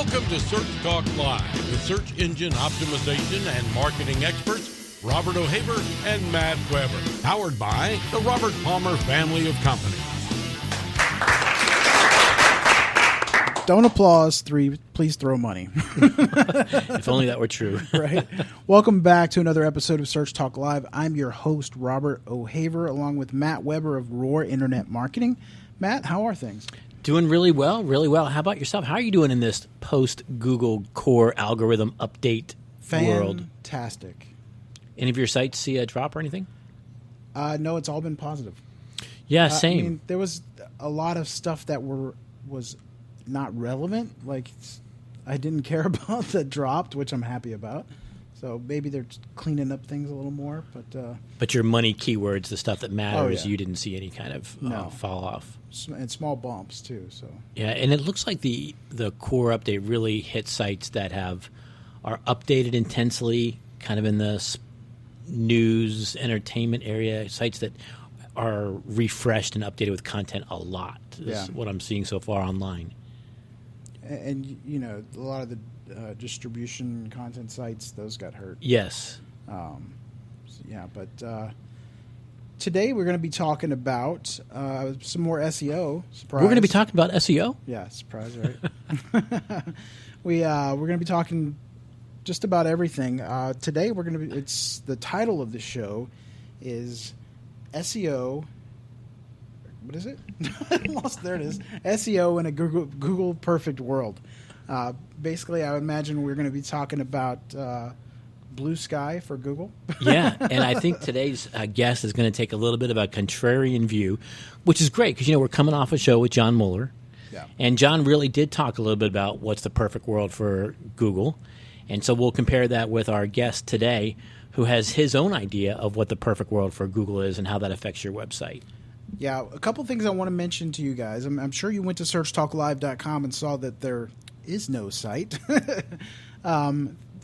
Welcome to Search Talk Live with search engine optimization and marketing experts Robert O'Haver and Matt Weber. Powered by the Robert Palmer family of companies. Don't applause. 3, please throw money. If only that were true. Right. Welcome back to another episode of Search Talk Live. I'm your host, Robert O'Haver, along with Matt Weber of Roar Internet Marketing. Matt, how are things? Doing really well, really well. How about yourself? How are you doing in this post-Google core algorithm update world? Fantastic. Any of your sites see a drop or anything? No, it's all been positive. Yeah, same. I mean, there was a lot of stuff that was not relevant. Like, I didn't care about that dropped, which I'm happy about. So maybe they're cleaning up things a little more. But your money keywords, the stuff that matters, yeah. You didn't see any kind of fall off. And small bumps, too. So yeah, and it looks like the core update really hit sites that are updated intensely, kind of in the news, entertainment area, sites that are refreshed and updated with content a lot. This is what I'm seeing so far online. And you know, a lot of the distribution content sites, those got hurt. Yes. Today we're going to be talking about some more SEO. Surprise. We're going to be talking about SEO? Yeah, surprise, right? We're going to be talking just about everything. Today it's the title of the show is SEO. What is it? There it is. SEO in a Google perfect world. Basically, I imagine we're going to be talking about blue sky for Google. Yeah, and I think today's guest is going to take a little bit of a contrarian view, which is great because, we're coming off a show with John Mueller. Yeah. And John really did talk a little bit about what's the perfect world for Google. And so we'll compare that with our guest today, who has his own idea of what the perfect world for Google is and how that affects your website. Yeah, a couple things I want to mention to you guys. I'm sure you went to searchtalklive.com and saw that there is no site.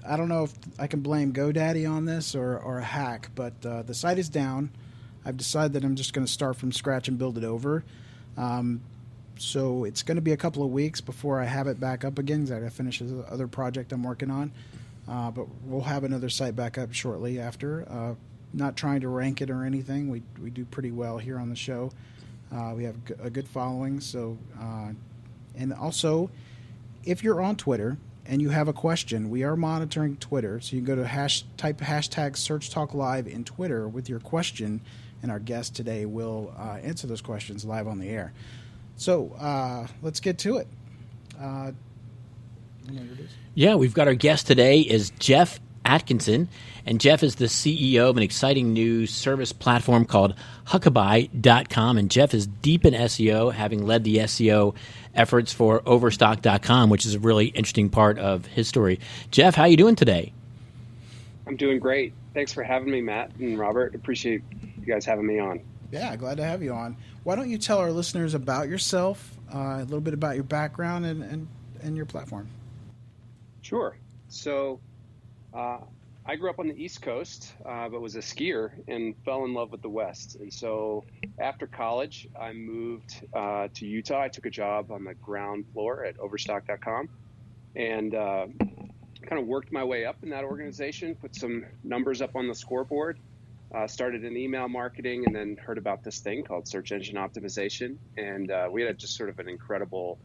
I don't know if I can blame GoDaddy on this or a hack, but the site is down. I've decided that I'm just going to start from scratch and build it over. So it's going to be a couple of weeks before I have it back up again because I got to finish this other project I'm working on. But we'll have another site back up shortly after. Not trying to rank it or anything. We do pretty well here on the show. We have a good following. So, and also, if you're on Twitter and you have a question, we are monitoring Twitter. So you can go to type hashtag SearchTalkLive in Twitter with your question, and our guest today will answer those questions live on the air. So let's get to it. Yeah, we've got our guest today is Jeff Atkinson, and Jeff is the CEO of an exciting new service platform called Huckabuy.com, and Jeff is deep in SEO, having led the SEO efforts for Overstock.com, which is a really interesting part of his story. Jeff, how are you doing today? I'm doing great. Thanks for having me, Matt and Robert. Appreciate you guys having me on. Yeah, glad to have you on. Why don't you tell our listeners about yourself, a little bit about your background and your platform? Sure. So I grew up on the East Coast, but was a skier and fell in love with the West. And so after college, I moved to Utah. I took a job on the ground floor at Overstock.com and kind of worked my way up in that organization, put some numbers up on the scoreboard, started in email marketing, and then heard about this thing called search engine optimization. And we had just sort of an incredible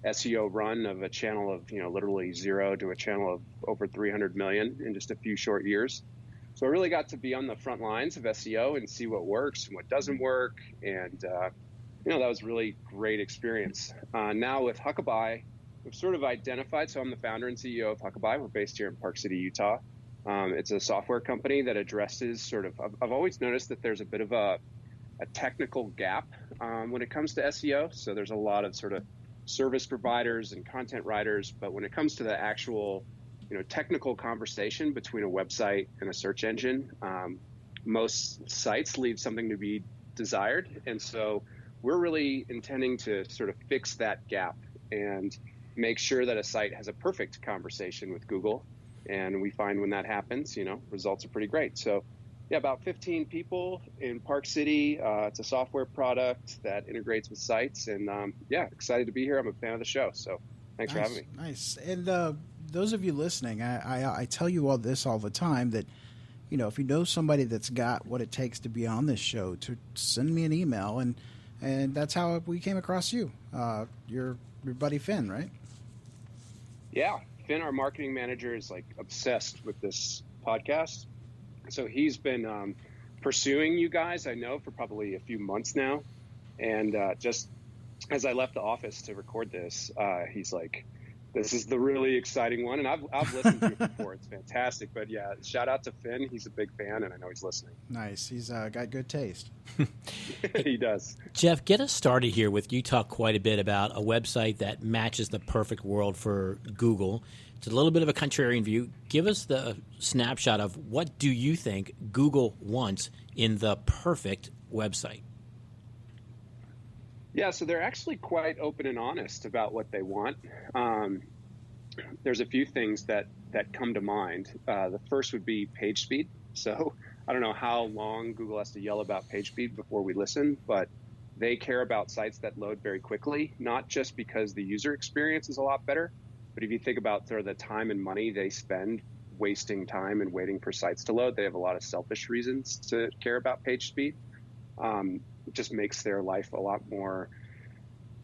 SEO run of a channel of, literally zero to a channel of over 300 million in just a few short years. So I really got to be on the front lines of SEO and see what works and what doesn't work. And, that was a really great experience. Now with Huckabuy, we've sort of identified, so I'm the founder and CEO of Huckabuy. We're based here in Park City, Utah. It's a software company that addresses I've always noticed that there's a bit of a technical gap when it comes to SEO. So there's a lot of sort of service providers and content writers, but when it comes to the actual, technical conversation between a website and a search engine, most sites leave something to be desired. And so we're really intending to sort of fix that gap and make sure that a site has a perfect conversation with Google. And we find when that happens, results are pretty great. So yeah, about 15 people in Park City. It's a software product that integrates with sites, and excited to be here. I'm a fan of the show, so Thanks for having me. Nice. And those of you listening, I tell you all this all the time that, if you know somebody that's got what it takes to be on this show, to send me an email, and that's how we came across you. Your buddy Finn, right? Yeah, Finn, our marketing manager, is like obsessed with this podcast. So he's been pursuing you guys, I know, for probably a few months now. And just as I left the office to record this, he's like, this is the really exciting one. And I've listened to it before. It's fantastic. But yeah, shout out to Finn. He's a big fan, and I know he's listening. Nice. He's got good taste. He does. Jeff, get us started here with, you talk quite a bit about a website that matches the perfect world for Google. It's a little bit of a contrarian view. Give us the snapshot of what do you think Google wants in the perfect website? Yeah, so they're actually quite open and honest about what they want. There's a few things that come to mind. The first would be page speed. So I don't know how long Google has to yell about page speed before we listen, but they care about sites that load very quickly, not just because the user experience is a lot better, but if you think about sort of the time and money they spend wasting time and waiting for sites to load, they have a lot of selfish reasons to care about page speed. It just makes their life a lot more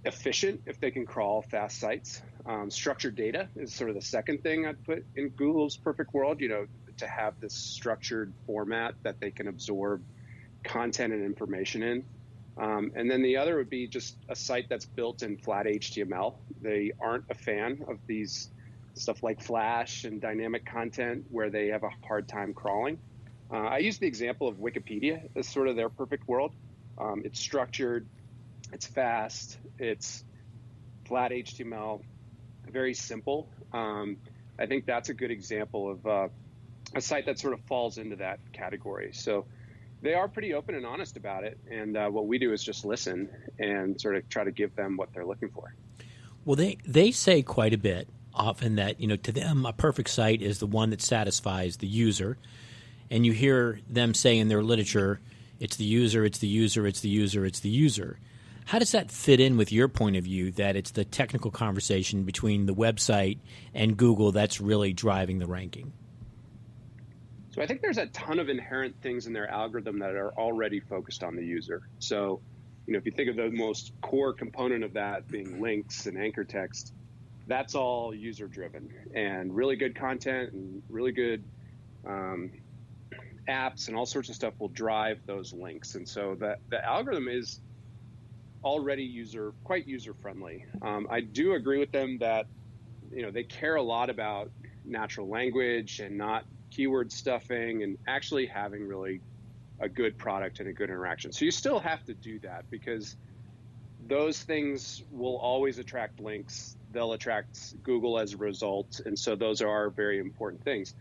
efficient if they can crawl fast sites. Structured data is sort of the second thing I'd put in Google's perfect world, to have this structured format that they can absorb content and information in. And then the other would be just a site that's built in flat HTML. They aren't a fan of these stuff like Flash and dynamic content where they have a hard time crawling. I use the example of Wikipedia as sort of their perfect world. It's structured, it's fast, it's flat HTML, very simple. I think that's a good example of a site that sort of falls into that category. So they are pretty open and honest about it. And what we do is just listen and sort of try to give them what they're looking for. Well, they say quite a bit often that, to them, a perfect site is the one that satisfies the user. And you hear them say in their literature, it's the user, it's the user, it's the user, it's the user. How does that fit in with your point of view that it's the technical conversation between the website and Google that's really driving the ranking? So I think there's a ton of inherent things in their algorithm that are already focused on the user. So, if you think of the most core component of that being links and anchor text, that's all user driven, and really good content and really good apps and all sorts of stuff will drive those links. And so the algorithm is already quite user friendly. I do agree with them that, they care a lot about natural language and not keyword stuffing and actually having really a good product and a good interaction. So you still have to do that because those things will always attract links. They'll attract Google as a result. And so those are very important things.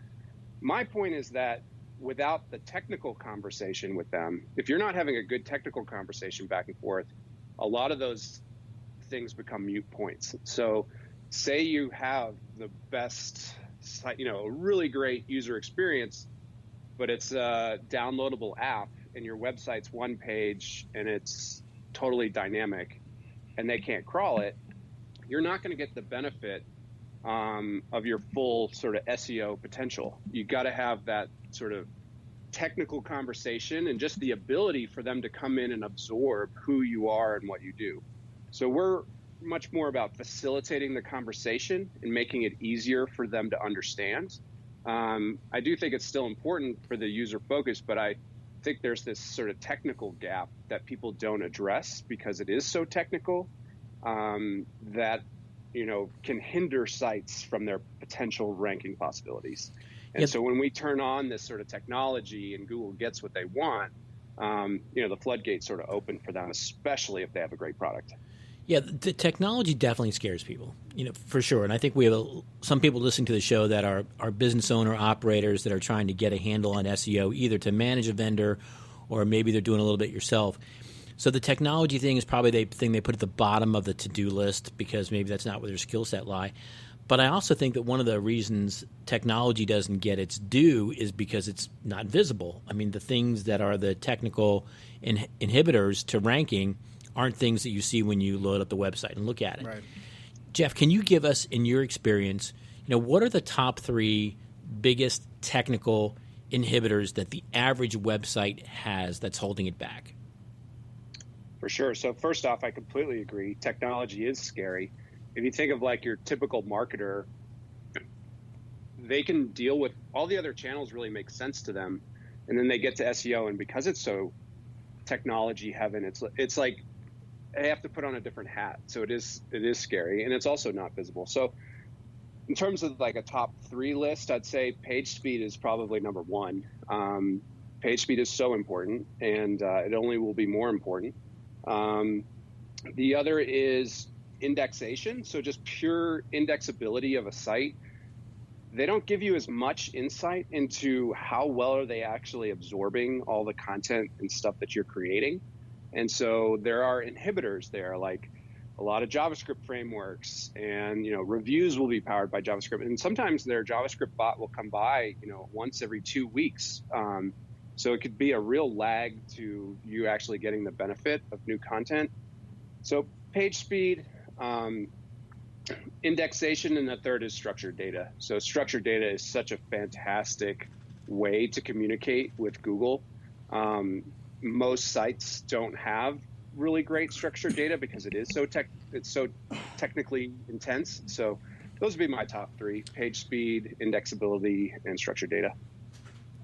My point is that without the technical conversation with them, if you're not having a good technical conversation back and forth, a lot of those things become moot points. So say you have the best site, a really great user experience, but it's a downloadable app and your website's one page and it's totally dynamic and they can't crawl it, you're not going to get the benefit of your full sort of SEO potential. You got to have that sort of technical conversation and just the ability for them to come in and absorb who you are and what you do. So we're much more about facilitating the conversation and making it easier for them to understand. I do think it's still important for the user focus, but I think there's this sort of technical gap that people don't address because it is so technical that can hinder sites from their potential ranking possibilities. And so when we turn on this sort of technology and Google gets what they want, the floodgates sort of open for them, especially if they have a great product. Yeah, the technology definitely scares people, for sure. And I think we have some people listening to the show that are business owner operators that are trying to get a handle on SEO, either to manage a vendor or maybe they're doing a little bit yourself. So the technology thing is probably the thing they put at the bottom of the to-do list because maybe that's not where their skill set lie. But I also think that one of the reasons technology doesn't get its due is because it's not visible. I mean, the things that are the technical inhibitors to ranking aren't things that you see when you load up the website and look at it. Right. Jeff, can you give us, in your experience, what are the top 3 biggest technical inhibitors that the average website has that's holding it back? For sure. So first off, I completely agree. Technology is scary. If you think of like your typical marketer, they can deal with all the other channels, really make sense to them. And then they get to SEO, and because it's so technology heaven, it's like they have to put on a different hat. So it is scary, and it's also not visible. So in terms of like a top 3 list, I'd say PageSpeed is probably number 1. PageSpeed is so important, and it only will be more important. The other is indexation. So just pure indexability of a site. They don't give you as much insight into how well are they actually absorbing all the content and stuff that you're creating. And so there are inhibitors there, like a lot of JavaScript frameworks, and reviews will be powered by JavaScript. And sometimes their JavaScript bot will come by, once every 2 weeks. So it could be a real lag to you actually getting the benefit of new content. So page speed, indexation, and the third is structured data. So structured data is such a fantastic way to communicate with Google. Most sites don't have really great structured data because it's so technically intense. So those would be my top 3: page speed, indexability, and structured data.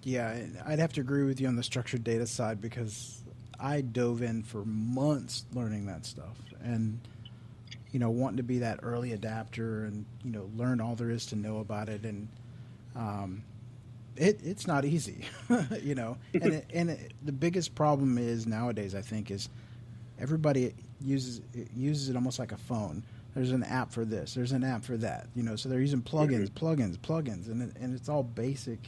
Yeah, I'd have to agree with you on the structured data side, because I dove in for months learning that stuff, and wanting to be that early adapter and learn all there is to know about it, and it's not easy, and the biggest problem is nowadays, I think, is everybody uses it almost like a phone. There's an app for this, there's an app for that, so they're using plugins, and it's all basic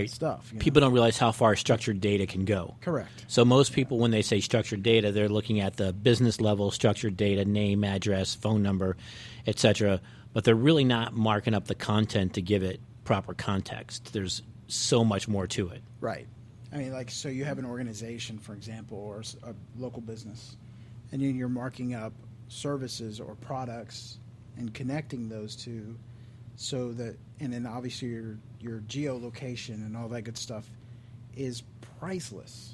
stuff. People don't realize how far structured data can go. Correct. So most people, when they say structured data, they're looking at the business level structured data, name, address, phone number, etc. But they're really not marking up the content to give it proper context. There's so much more to it. Right. I mean, like, so you have an organization, for example, or a local business, and then you're marking up services or products and connecting those two, so that, and then obviously your geolocation and all that good stuff is priceless.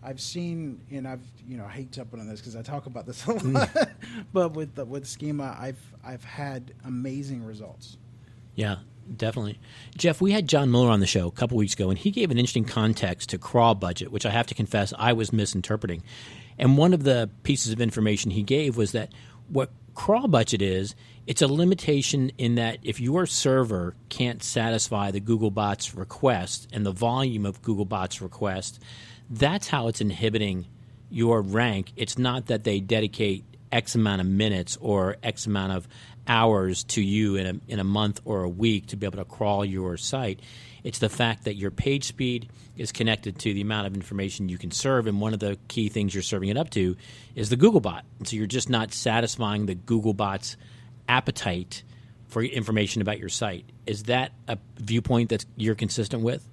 I've seen, and I hate jumping on this because I talk about this a lot, but with Schema, I've had amazing results. Yeah, definitely. Jeff, we had John Miller on the show a couple weeks ago, and he gave an interesting context to crawl budget, which I have to confess I was misinterpreting. And one of the pieces of information he gave was that what crawl budget is, it's a limitation in that if your server can't satisfy the Googlebot's request and the volume of Googlebot's request, that's how it's inhibiting your rank. It's not that they dedicate X amount of minutes or X amount of hours to you in a month or a week to be able to crawl your site. It's the fact that your page speed is connected to the amount of information you can serve, and one of the key things you're serving it up to is the Googlebot. And so you're just not satisfying the Googlebot's appetite for information about your site. Is that a viewpoint that you're consistent with?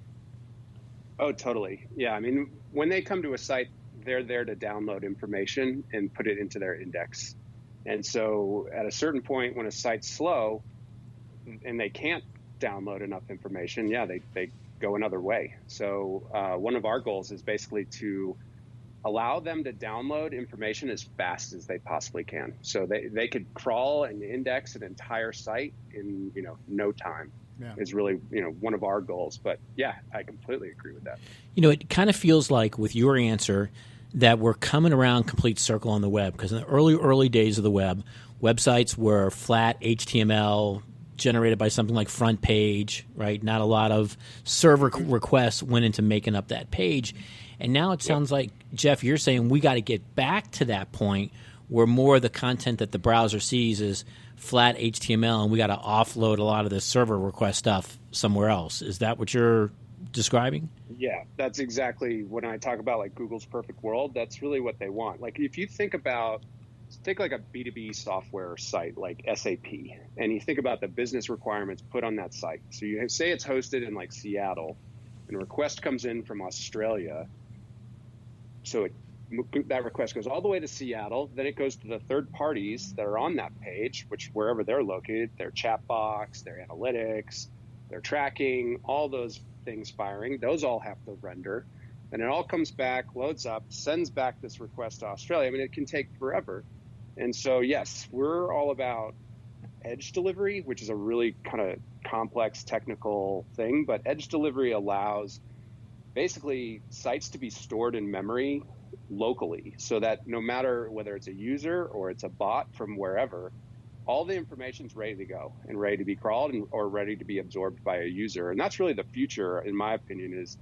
Oh, totally. Yeah, I mean, when they come to a site, they're there to download information and put it into their index. And so at a certain point when a site's slow and they can't download enough information, they go another way. So one of our goals is basically to allow them to download information as fast as they possibly can. So they could crawl and index an entire site in no time. Yeah. Is really one of our goals. But yeah, I completely agree with that. It kind of feels like with your answer that we're coming around complete circle on the web, because in the early days of the web, websites were flat HTML generated by something like Front Page, right? Not a lot of server requests went into making up that page. And now it sounds like, Jeff, you're saying we got to get back to that point where more of the content that the browser sees is flat HTML, and we got to offload a lot of the server request stuff somewhere else. Is that what you're describing? Yeah, that's exactly when I talk about like Google's perfect world. That's really what they want. Like if you think like a B2B software site like SAP, and you think about the business requirements put on that site. So you say it's hosted in like Seattle, and a request comes in from Australia. So that request goes all the way to Seattle. Then it goes to the third parties that are on that page, which wherever they're located, their chat box, their analytics, their tracking, all those things firing, those all have to render. And it all comes back, loads up, sends back this request to Australia. I mean, it can take forever. And so, yes, we're all about edge delivery, which is a really kind of complex technical thing. But edge delivery allows basically sites to be stored in memory locally, so that no matter whether it's a user or it's a bot from wherever, all the information's ready to go and ready to be crawled or ready to be absorbed by a user. And that's really the future, in my opinion, is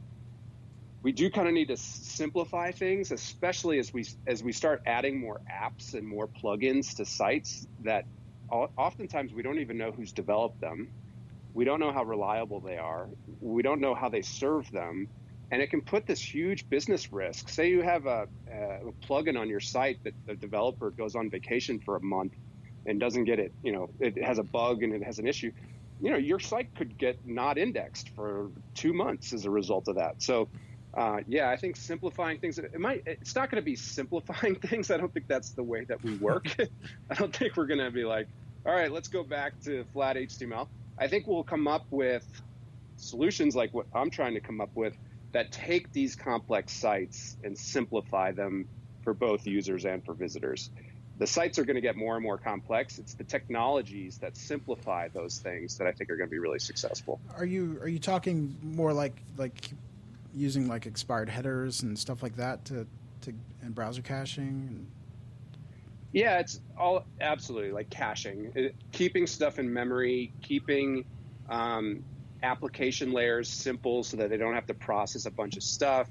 we do kind of need to simplify things, especially as we start adding more apps and more plugins to sites that oftentimes we don't even know who's developed them. We don't know how reliable they are. We don't know how they serve them. And it can put this huge business risk. Say you have a plugin on your site that the developer goes on vacation for a month and doesn't get it, it has a bug and it has an issue. Your site could get not indexed for 2 months as a result of that. So, I think simplifying things, it's not going to be simplifying things. I don't think that's the way that we work. I don't think we're going to be like, all right, let's go back to flat HTML. I think we'll come up with solutions like what I'm trying to come up with that take these complex sites and simplify them for both users and for visitors. The sites are going to get more and more complex. It's the technologies that simplify those things that I think are going to be really successful. Are you talking more like using like expired headers and stuff like that to and browser caching? Yeah, it's all absolutely like caching, keeping stuff in memory, keeping application layers simple so that they don't have to process a bunch of stuff,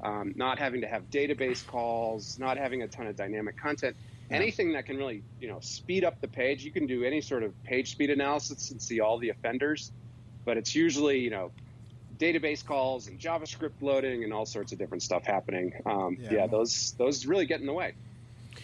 not having to have database calls, not having a ton of dynamic content, anything that can really, speed up the page. You can do any sort of page speed analysis and see all the offenders, but it's usually, database calls and JavaScript loading and all sorts of different stuff happening. Those really get in the way.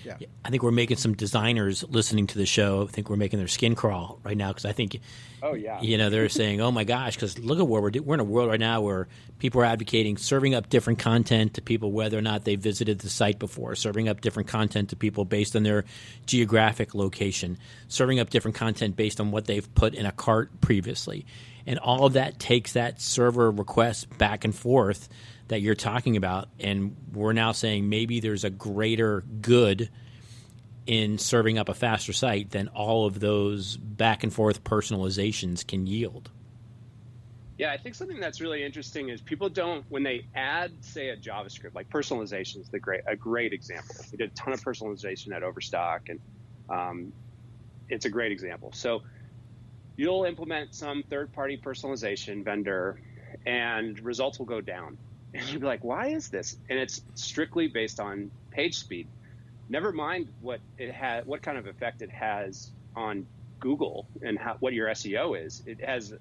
Yeah. I think we're making some designers listening to the show. I think we're making their skin crawl right now because I think, they're saying, "Oh my gosh!" Because look at where we're in a world right now where people are advocating serving up different content to people whether or not they visited the site before, serving up different content to people based on their geographic location, serving up different content based on what they've put in a cart previously, and all of that takes that server request back and forth that you're talking about, and we're now saying maybe there's a greater good in serving up a faster site than all of those back and forth personalizations can yield. Yeah, I think something that's really interesting is people don't, when they add, say, a JavaScript, like personalization is a great example. We did a ton of personalization at Overstock, and it's a great example. So you'll implement some third-party personalization vendor, and results will go down. And you'd be like, why is this? And it's strictly based on page speed. Never mind what kind of effect it has on Google and what your SEO is. It has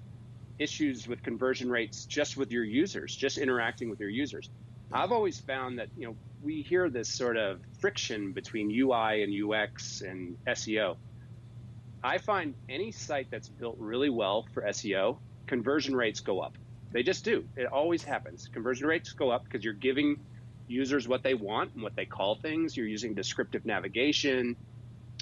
issues with conversion rates just with your users, just interacting with your users. I've always found that, we hear this sort of friction between UI and UX and SEO. I find any site that's built really well for SEO, conversion rates go up. They just do. It always happens. Conversion rates go up because you're giving users what they want and what they call things. You're using descriptive navigation.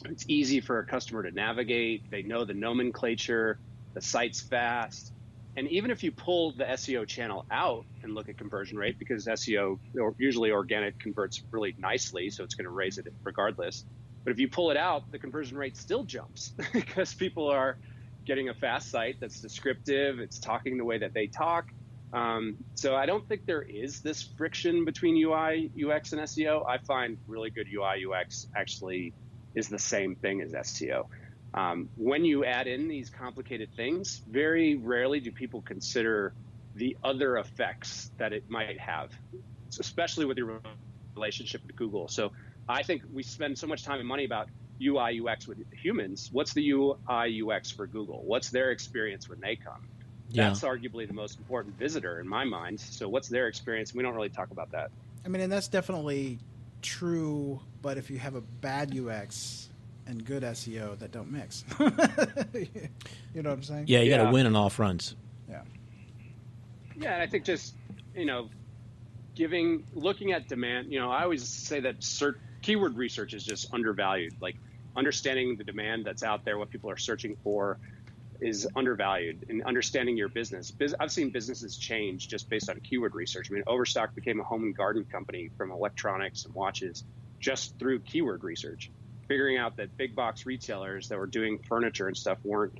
It's easy for a customer to navigate. They know the nomenclature. The site's fast. And even if you pull the SEO channel out and look at conversion rate, because SEO, usually organic, converts really nicely, so it's going to raise it regardless. But if you pull it out, the conversion rate still jumps because people are getting a fast site that's descriptive, it's talking the way that they talk. So I don't think there is this friction between UI, UX, and SEO. I find really good UI, UX actually is the same thing as SEO. When you add in these complicated things, very rarely do people consider the other effects that it might have, especially with your relationship with Google. So I think we spend so much time and money about UI, UX with humans. What's the UI, UX for Google? What's their experience when they come? That's arguably the most important visitor in my mind. So what's their experience? We don't really talk about that. I mean, and that's definitely true, but if you have a bad UX and good SEO, that don't mix. You know what I'm saying? Yeah, you got to win on all fronts. Yeah. Yeah, and I think just looking at demand, I always say that keyword research is just undervalued. Like understanding the demand that's out there, what people are searching for is undervalued, and understanding your business. I've seen businesses change just based on keyword research. I mean, Overstock became a home and garden company from electronics and watches just through keyword research, figuring out that big box retailers that were doing furniture and stuff weren't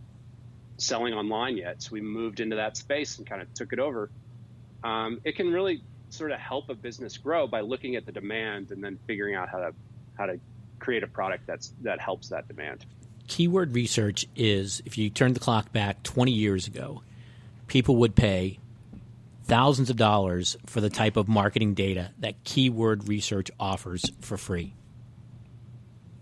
selling online yet. So we moved into that space and kind of took it over. It can really sort of help a business grow by looking at the demand and then figuring out how to create a product that helps that demand. Keyword research is, if you turn the clock back 20 years ago, people would pay thousands of dollars for the type of marketing data that keyword research offers for free.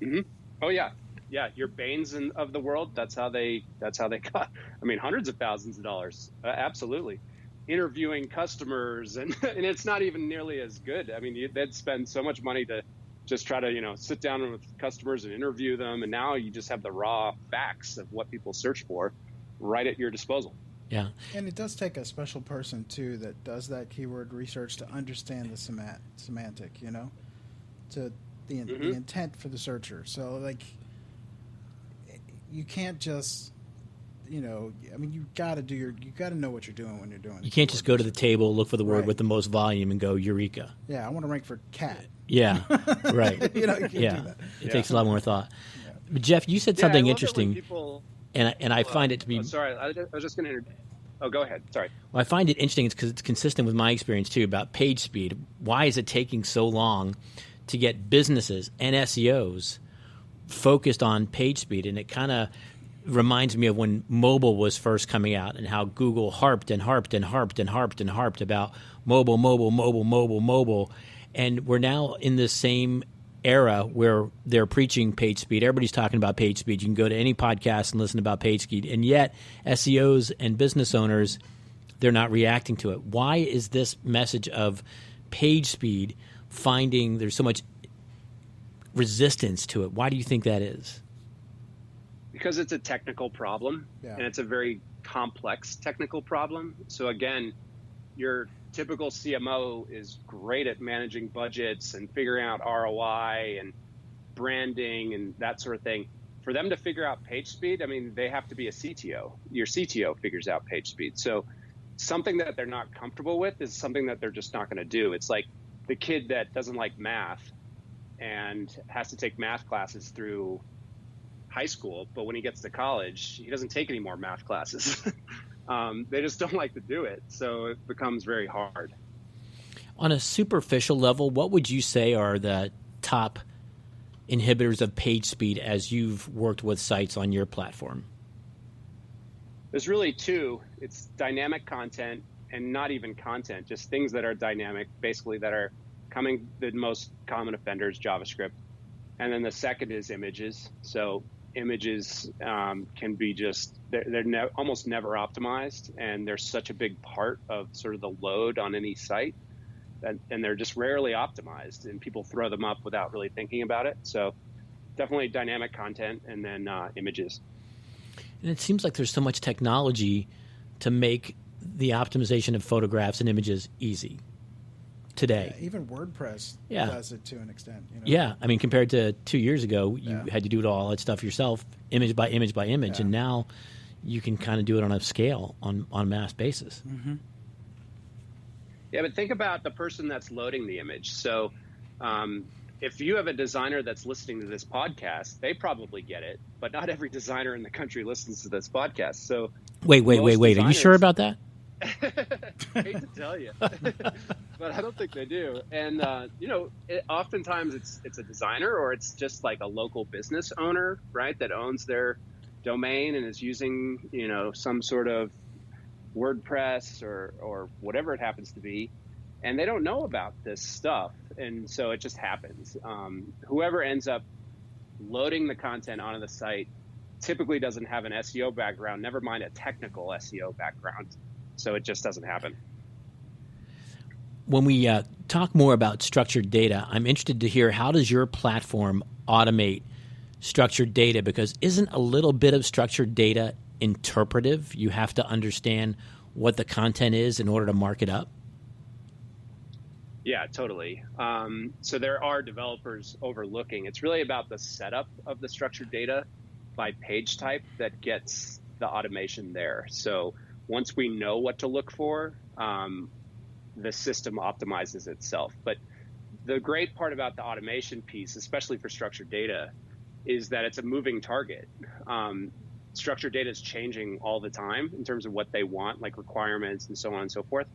Mm-hmm. Oh yeah. Yeah, your Bains of the world, that's how they got, hundreds of thousands of dollars. Absolutely. Interviewing customers, and it's not even nearly as good. I mean, they'd spend so much money to just try to, sit down with customers and interview them. And now you just have the raw facts of what people search for right at your disposal. Yeah. And it does take a special person, too, that does that keyword research to understand the semantic, to the intent for the searcher. So, you can't just, you got to know what you're doing when you're doing it. You can't just go to the table, look for the word with the most volume, and go, eureka. Yeah, I want to rank for cat. Yeah, right. You can't do that. It takes a lot more thought. But Jeff, you said something interesting, and I find it to be... sorry, I was just going to... Oh, go ahead. Sorry. Well, I find it interesting because it's consistent with my experience, too, about PageSpeed. Why is it taking so long to get businesses and SEOs focused on PageSpeed? And it kind of reminds me of when mobile was first coming out and how Google harped about mobile. And we're now in the same era where they're preaching PageSpeed. Everybody's talking about PageSpeed. You can go to any podcast and listen about PageSpeed. And yet SEOs and business owners, they're not reacting to it. Why is this message of PageSpeed finding there's so much resistance to it? Why do you think that is? Because it's a technical problem, and it's a very complex technical problem. So again, your typical CMO is great at managing budgets and figuring out ROI and branding and that sort of thing. For them to figure out PageSpeed, they have to be a CTO. Your CTO figures out PageSpeed. So something that they're not comfortable with is something that they're just not going to do. It's like the kid that doesn't like math and has to take math classes through high school, but when he gets to college, he doesn't take any more math classes. They just don't like to do it, so it becomes very hard. On a superficial level, what would you say are the top inhibitors of page speed as you've worked with sites on your platform? There's really two. It's dynamic content and not even content, just things that are dynamic, basically that are coming, the most common offenders, JavaScript. And then the second is images. So images can be just, they're almost never optimized, and they're such a big part of sort of the load on any site, and they're just rarely optimized, and people throw them up without really thinking about it. So definitely dynamic content, and then images. And it seems like there's so much technology to make the optimization of photographs and images easy today. Yeah, even WordPress does it to an extent. Yeah, I mean, compared to 2 years ago, you had to do all that stuff yourself, image by image by image, and now you can kind of do it on a scale, on a mass basis. Mm-hmm. Yeah, but think about the person that's loading the image. So if you have a designer that's listening to this podcast, they probably get it, but not every designer in the country listens to this podcast. So wait. Are you sure about that? I hate to tell you, but I don't think they do. And oftentimes it's a designer, or it's just like a local business owner, right, that owns their domain and is using some sort of WordPress or whatever it happens to be, and they don't know about this stuff, and so it just happens. Whoever ends up loading the content onto the site typically doesn't have an SEO background, never mind a technical SEO background. So it just doesn't happen. When we talk more about structured data, I'm interested to hear, how does your platform automate structured data? Because isn't a little bit of structured data interpretive? You have to understand what the content is in order to mark it up. Yeah, totally. So there are developers overlooking. It's really about the setup of the structured data by page type that gets the automation there. So once we know what to look for, the system optimizes itself. But the great part about the automation piece, especially for structured data, is that it's a moving target. Structured data is changing all the time in terms of what they want, like requirements and so on and so forth.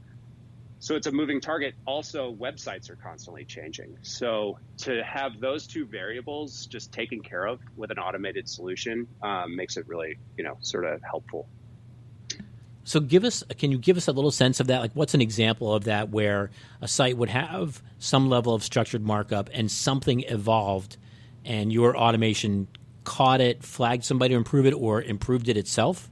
So it's a moving target. Also, websites are constantly changing. So to have those two variables just taken care of with an automated solution makes it really, sort of helpful. So can you give us a little sense of that? Like, what's an example of that where a site would have some level of structured markup and something evolved and your automation caught it, flagged somebody to improve it, or improved it itself?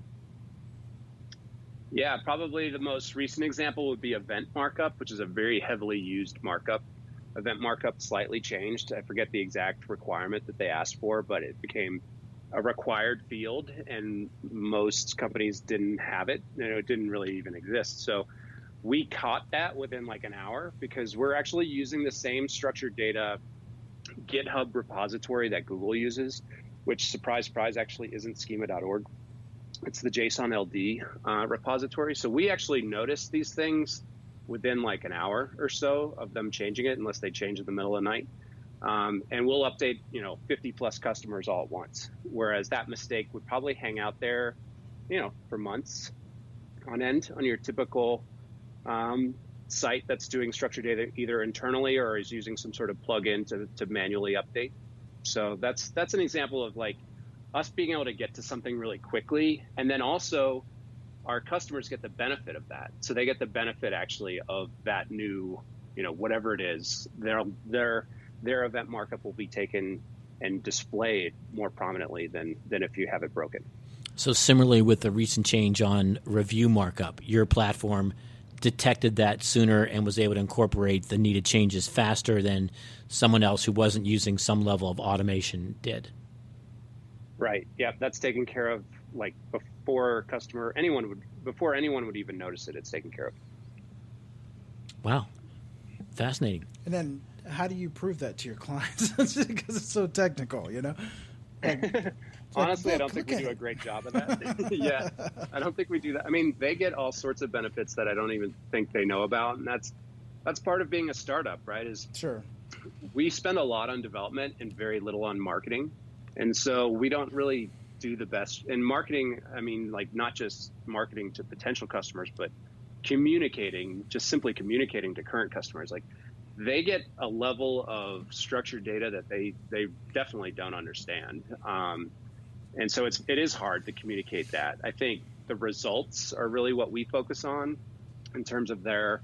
Yeah, probably the most recent example would be event markup, which is a very heavily used markup. Event markup slightly changed. I forget the exact requirement that they asked for, but it became a required field, and most companies didn't have it. It didn't really even exist. So we caught that within like an hour because we're actually using the same structured data GitHub repository that Google uses, which, surprise, surprise, actually isn't schema.org. It's the JSON LD repository. So we actually noticed these things within like an hour or so of them changing it, unless they change in the middle of the night. And we'll update, 50 plus customers all at once. Whereas that mistake would probably hang out there, for months on end on your typical site that's doing structured data either internally or is using some sort of plugin to manually update. So that's an example of like us being able to get to something really quickly. And then also our customers get the benefit of that. So they get the benefit actually of that new, whatever it is, their event markup will be taken and displayed more prominently than if you have it broken. So similarly with the recent change on review markup, your platform detected that sooner and was able to incorporate the needed changes faster than someone else who wasn't using some level of automation did. Right. Yeah, that's taken care of like before anyone would even notice it. It's taken care of. Wow. Fascinating. And then how do you prove that to your clients? Because it's so technical, Like, honestly, I don't think we do a great job of that. Yeah, I don't think we do that. I mean, they get all sorts of benefits that I don't even think they know about. And that's part of being a startup, right? Sure. We spend a lot on development and very little on marketing. And so we don't really do the best in marketing. I mean, like not just marketing to potential customers, but simply communicating to current customers. Like they get a level of structured data that they definitely don't understand. And so it is hard to communicate that. I think the results are really what we focus on in terms of their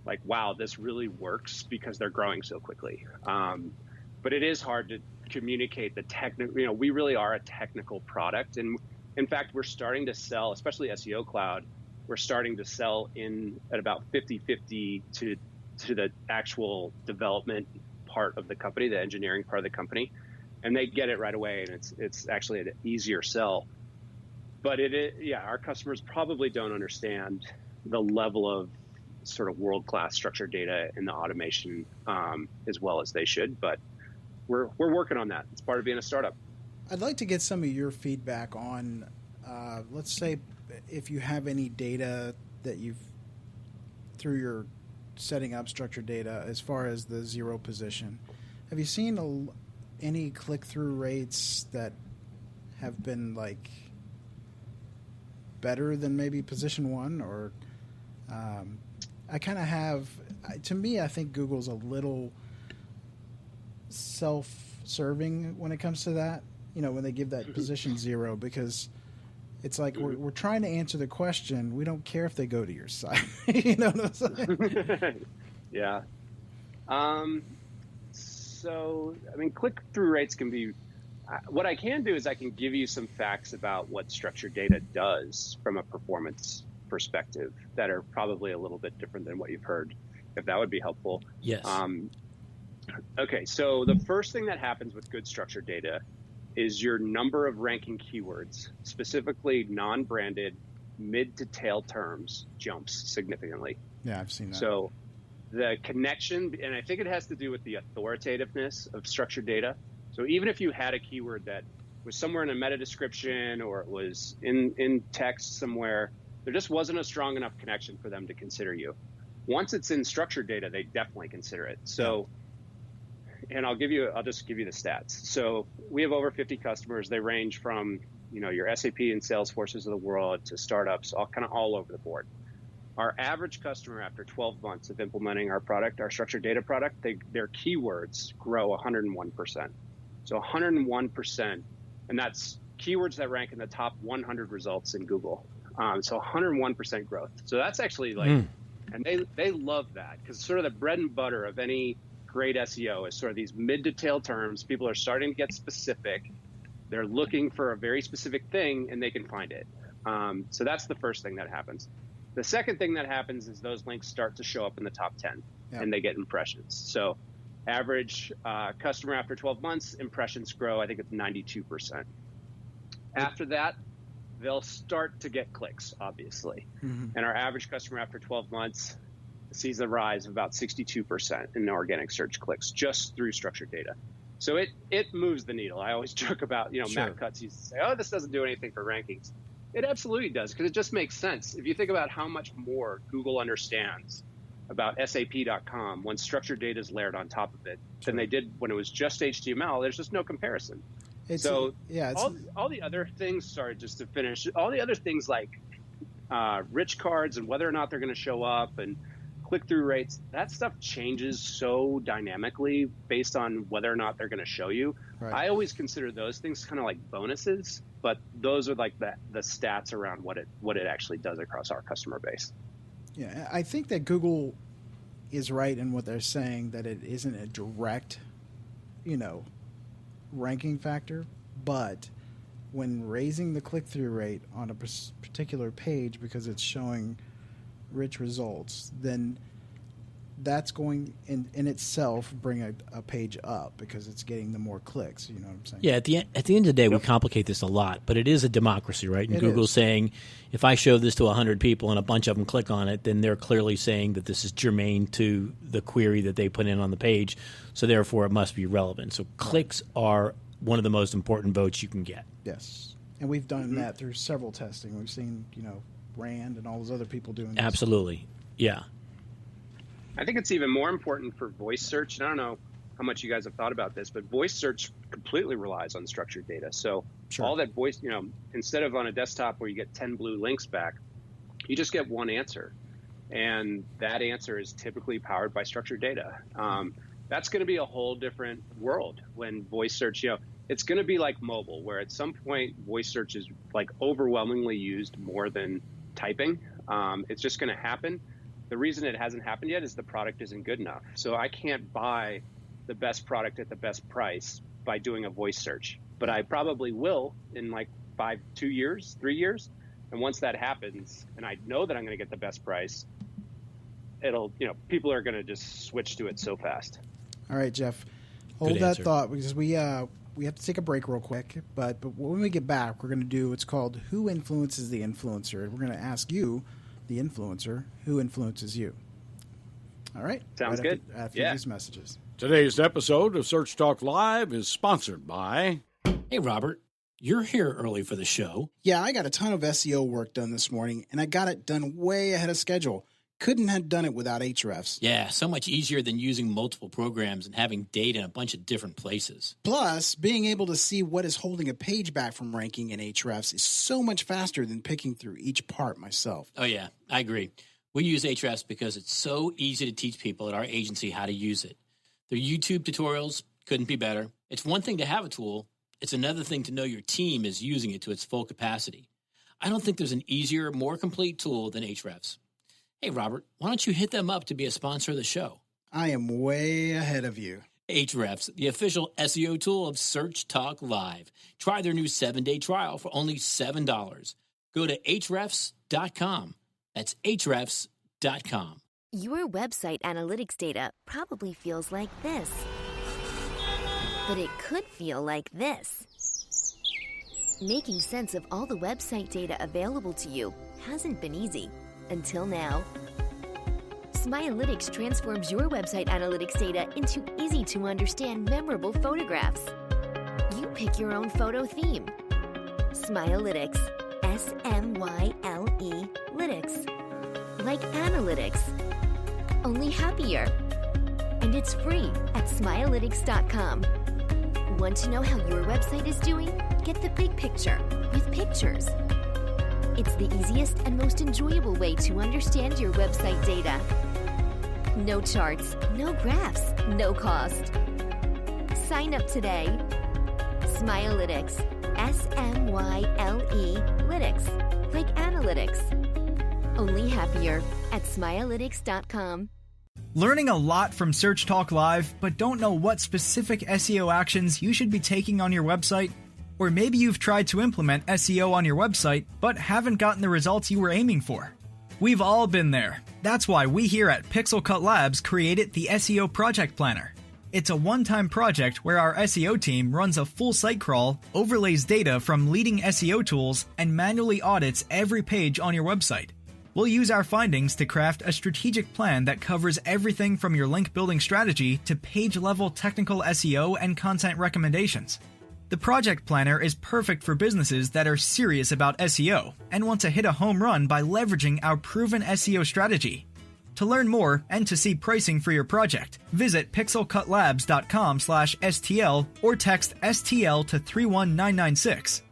like, wow, this really works because they're growing so quickly. But it is hard to communicate the technical, we really are a technical product. And in fact, we're starting to sell, especially SEO Cloud, we're starting to sell at about 50-50 to the actual development part of the company, the engineering part of the company. And they get it right away, and it's actually an easier sell. But our customers probably don't understand the level of sort of world-class structured data in the automation as well as they should. But we're working on that. It's part of being a startup. I'd like to get some of your feedback on, let's say, if you have any data that you've, through your setting up structured data, as far as the zero position, have you seen any click-through rates that have been like better than maybe position one? Or I kind of have, to me, I think Google's a little self-serving when it comes to that, when they give that position zero, because it's like we're trying to answer the question. We don't care if they go to your site. You know what I'm saying? Yeah. So, I mean, click-through rates can be, what I can do is I can give you some facts about what structured data does from a performance perspective that are probably a little bit different than what you've heard, if that would be helpful. Yes. Okay, so the first thing that happens with good structured data is your number of ranking keywords, specifically non-branded mid to tail terms, jumps significantly. Yeah, I've seen that. So the connection, and I think it has to do with the authoritativeness of structured data. So even if you had a keyword that was somewhere in a meta description or it was in text somewhere, there just wasn't a strong enough connection for them to consider you. Once it's in structured data, they definitely consider it. So, and I'll just give you the stats. So we have over 50 customers. They range from, your SAP and Salesforces of the world to startups, all over the board. Our average customer, after 12 months of implementing our product, our structured data product, their keywords grow 101%. So 101%, and that's keywords that rank in the top 100 results in Google. So 101% growth. So that's actually and they love that, because sort of the bread and butter of any great SEO is sort of these mid-detail terms. People are starting to get specific. They're looking for a very specific thing, and they can find it. So that's the first thing that happens. The second thing that happens is those links start to show up in the top 10, and they get impressions. So average customer after 12 months, impressions grow, I think it's 92%. After that, they'll start to get clicks, obviously. And our average customer after 12 months sees a rise of about 62% in organic search clicks just through structured data. So it moves the needle. I always joke about, Matt Cutts used to say, oh, this doesn't do anything for rankings. It absolutely does, because it just makes sense. If you think about how much more Google understands about SAP.com when structured data is layered on top of it than they did when it was just HTML, there's just no comparison. All the other things, sorry, just to finish, all the other things like rich cards and whether or not they're going to show up and click-through rates, that stuff changes so dynamically based on whether or not they're going to show you. Right. I always consider those things kind of like bonuses, but those are like the stats around what it actually does across our customer base. Yeah, I think that Google is right in what they're saying, that it isn't a direct, ranking factor, but when raising the click-through rate on a particular page because it's showing rich results, then that's going in itself bring a page up because it's getting the more clicks. You know what I'm saying? Yeah. At the end of the day, we complicate this a lot, but it is a democracy, right? And Google's saying, if I show this to 100 people and a bunch of them click on it, then they're clearly saying that this is germane to the query that they put in on the page. So therefore, it must be relevant. So clicks are one of the most important votes you can get. Yes, and we've done that through several testing. We've seen, Rand and all those other people doing this. Absolutely. Yeah. I think it's even more important for voice search. And I don't know how much you guys have thought about this, but voice search completely relies on structured data. So all that voice, instead of on a desktop where you get 10 blue links back, you just get one answer. And that answer is typically powered by structured data. That's going to be a whole different world when voice search, it's going to be like mobile, where at some point voice search is like overwhelmingly used more than typing. It's just going to happen. The reason it hasn't happened yet is the product isn't good enough. So I can't buy the best product at the best price by doing a voice search, but I probably will in like 3 years. And once that happens, and I know that I'm going to get the best price, people are going to just switch to it so fast. All right, Jeff, hold that thought, because we have to take a break real quick. But when we get back, we're going to do what's called Who Influences the Influencer. We're going to ask you, the influencer, who influences you. All right. Sounds good. After these messages. Today's episode of Search Talk Live is sponsored by... Hey, Robert, you're here early for the show. Yeah, I got a ton of SEO work done this morning, and I got it done way ahead of schedule. Couldn't have done it without Ahrefs. Yeah, so much easier than using multiple programs and having data in a bunch of different places. Plus, being able to see what is holding a page back from ranking in Ahrefs is so much faster than picking through each part myself. Oh, yeah, I agree. We use Ahrefs because it's so easy to teach people at our agency how to use it. Their YouTube tutorials couldn't be better. It's one thing to have a tool. It's another thing to know your team is using it to its full capacity. I don't think there's an easier, more complete tool than Ahrefs. Hey, Robert, why don't you hit them up to be a sponsor of the show? I am way ahead of you. Ahrefs, the official SEO tool of Search Talk Live. Try their new 7-day trial for only $7. Go to Ahrefs.com. That's Ahrefs.com. Your website analytics data probably feels like this. But it could feel like this. Making sense of all the website data available to you hasn't been easy. Until now. Smialytics transforms your website analytics data into easy-to-understand, memorable photographs. You pick your own photo theme. Smialytics. S-M-Y-L-E lytics. Like analytics. Only happier. And it's free at smialytics.com. Want to know how your website is doing? Get the big picture with pictures. It's the easiest and most enjoyable way to understand your website data. No charts, no graphs, no cost. Sign up today. Smialytics. S-M-Y-L-E lytics. Like analytics. Only happier at smialytics.com. Learning a lot from Search Talk Live, but don't know what specific SEO actions you should be taking on your website? Or maybe you've tried to implement SEO on your website, but haven't gotten the results you were aiming for. We've all been there. That's why we here at Pixel Cut Labs created the SEO Project Planner. It's a one-time project where our SEO team runs a full site crawl, overlays data from leading SEO tools, and manually audits every page on your website. We'll use our findings to craft a strategic plan that covers everything from your link building strategy to page-level technical SEO and content recommendations. The project planner is perfect for businesses that are serious about SEO and want to hit a home run by leveraging our proven SEO strategy. To learn more and to see pricing for your project, visit pixelcutlabs.com/STL or text STL to 31996.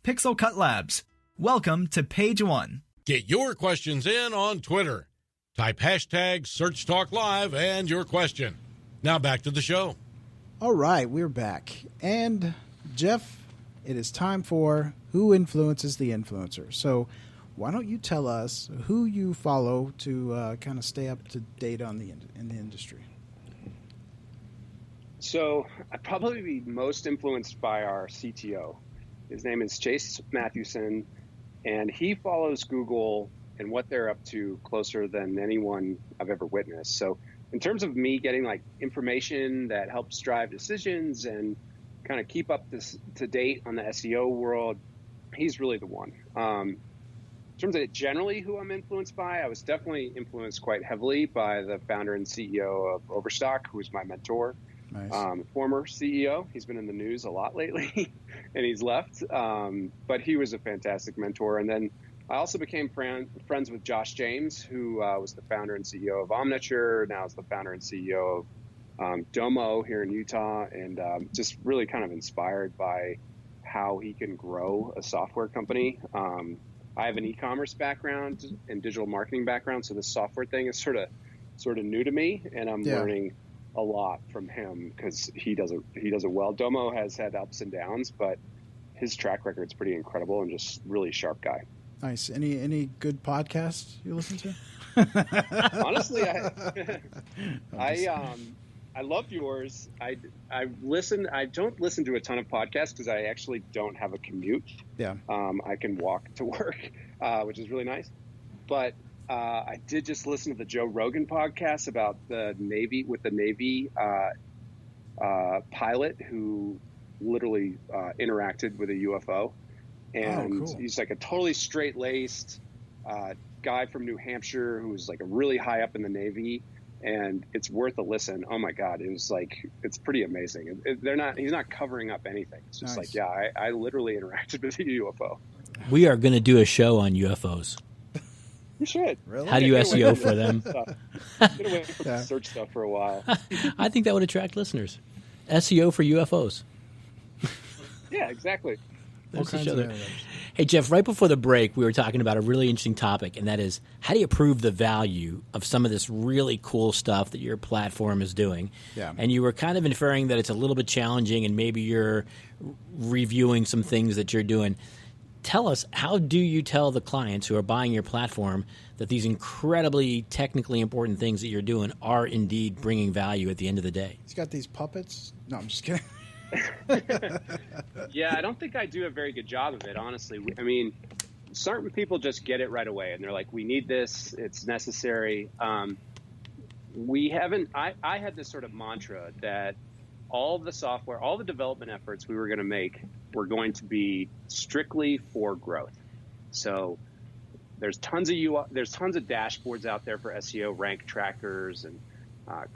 Pixel Cut Labs. Welcome to Page One. Get your questions in on Twitter. Type hashtag #SearchTalkLive and your question. Now back to the show. All right, we're back. And Jeff, it is time for Who Influences the Influencer. So why don't you tell us who you follow to kind of stay up to date on in the industry? So I'd probably be most influenced by our CTO. His name is Chase Matthewson, and he follows Google and what they're up to closer than anyone I've ever witnessed. So in terms of me getting like information that helps drive decisions and kind of keep up to date on the SEO world, he's really the one. In terms of generally who I'm influenced by, I was definitely influenced quite heavily by the founder and CEO of Overstock, who was my mentor. Nice. Former CEO. He's been in the news a lot lately and he's left. But he was a fantastic mentor. And then I also became friends with Josh James, who was the founder and CEO of Omniture, now is the founder and CEO of Domo here in Utah, and just really kind of inspired by how he can grow a software company. I have an e-commerce background and digital marketing background, so this software thing is sort of new to me, and I'm learning a lot from him because he does it well. Domo has had ups and downs, but his track record's pretty incredible and just really sharp guy. Nice. Any good podcasts you listen to? Honestly, I love yours. I listen. I don't listen to a ton of podcasts because I actually don't have a commute. Yeah. I can walk to work, which is really nice. But I did just listen to the Joe Rogan podcast about the Navy pilot who literally interacted with a UFO. And cool. He's like a totally straight-laced guy from New Hampshire who's like a really high up in the Navy, and it's worth a listen. Oh my God, it's pretty amazing. He's not covering up anything. It's just nice. I literally interacted with a UFO. We are going to do a show on UFOs. You should. Really? How do you SEO for them? Get away from the search stuff for a while. I think that would attract listeners. SEO for UFOs. Yeah, exactly. There's each other. Hey, Jeff, right before the break, we were talking about a really interesting topic, and that is how do you prove the value of some of this really cool stuff that your platform is doing? Yeah. And you were kind of inferring that it's a little bit challenging and maybe you're reviewing some things that you're doing. Tell us, how do you tell the clients who are buying your platform that these incredibly technically important things that you're doing are indeed bringing value at the end of the day? He's got these puppets. No, I'm just kidding. Yeah, I don't think I do a very good job of it, honestly. I mean, certain people just get it right away, and they're like, we need this, it's necessary. We haven't, I had this sort of mantra that all the software, all the development efforts we were going to make were going to be strictly for growth. So There's tons of dashboards out there for SEO, rank trackers and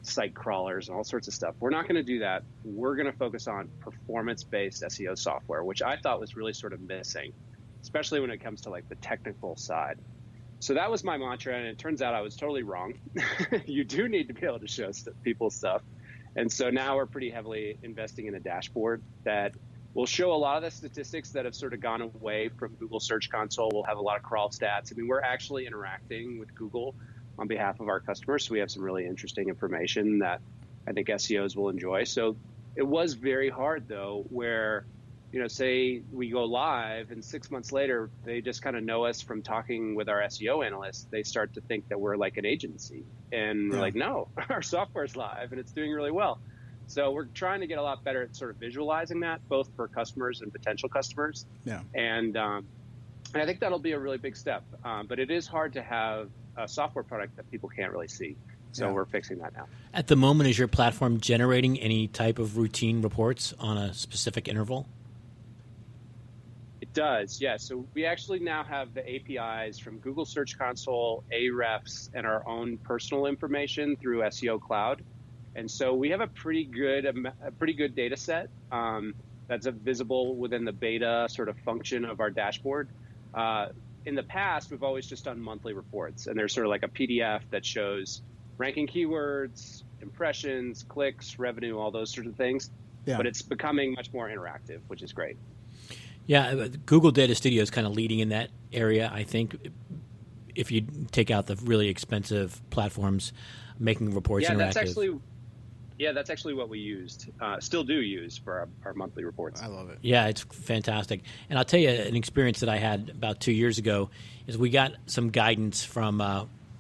site crawlers and all sorts of stuff. We're not going to do that. We're going to focus on performance-based SEO software, which I thought was really sort of missing, especially when it comes to like the technical side. So that was my mantra, and it turns out I was totally wrong. You do need to be able to show people stuff. And so now we're pretty heavily investing in a dashboard that will show a lot of the statistics that have sort of gone away from Google Search Console. We'll have a lot of crawl stats. I mean, we're actually interacting with Google on behalf of our customers. So we have some really interesting information that I think SEOs will enjoy. So it was very hard, though, where, say we go live and 6 months later, they just kind of know us from talking with our SEO analysts. They start to think that we're like an agency. And we're like, no, our software's live and it's doing really well. So we're trying to get a lot better at sort of visualizing that, both for customers and potential customers. Yeah. And I think that'll be a really big step. But it is hard to have a software product that people can't really see. So we're fixing that now. At the moment, is your platform generating any type of routine reports on a specific interval? It does, yes. So we actually now have the APIs from Google Search Console, Ahrefs, and our own personal information through SEO Cloud. And so we have a pretty good data set that's visible within the beta sort of function of our dashboard. In the past, we've always just done monthly reports, and there's sort of like a PDF that shows ranking keywords, impressions, clicks, revenue, all those sorts of things. Yeah. But it's becoming much more interactive, which is great. Yeah, Google Data Studio is kind of leading in that area, I think. If you take out the really expensive platforms, making reports interactive. That's actually what we used, still do use for our monthly reports. I love it. Yeah, it's fantastic. And I'll tell you an experience that I had about 2 years ago is we got some guidance from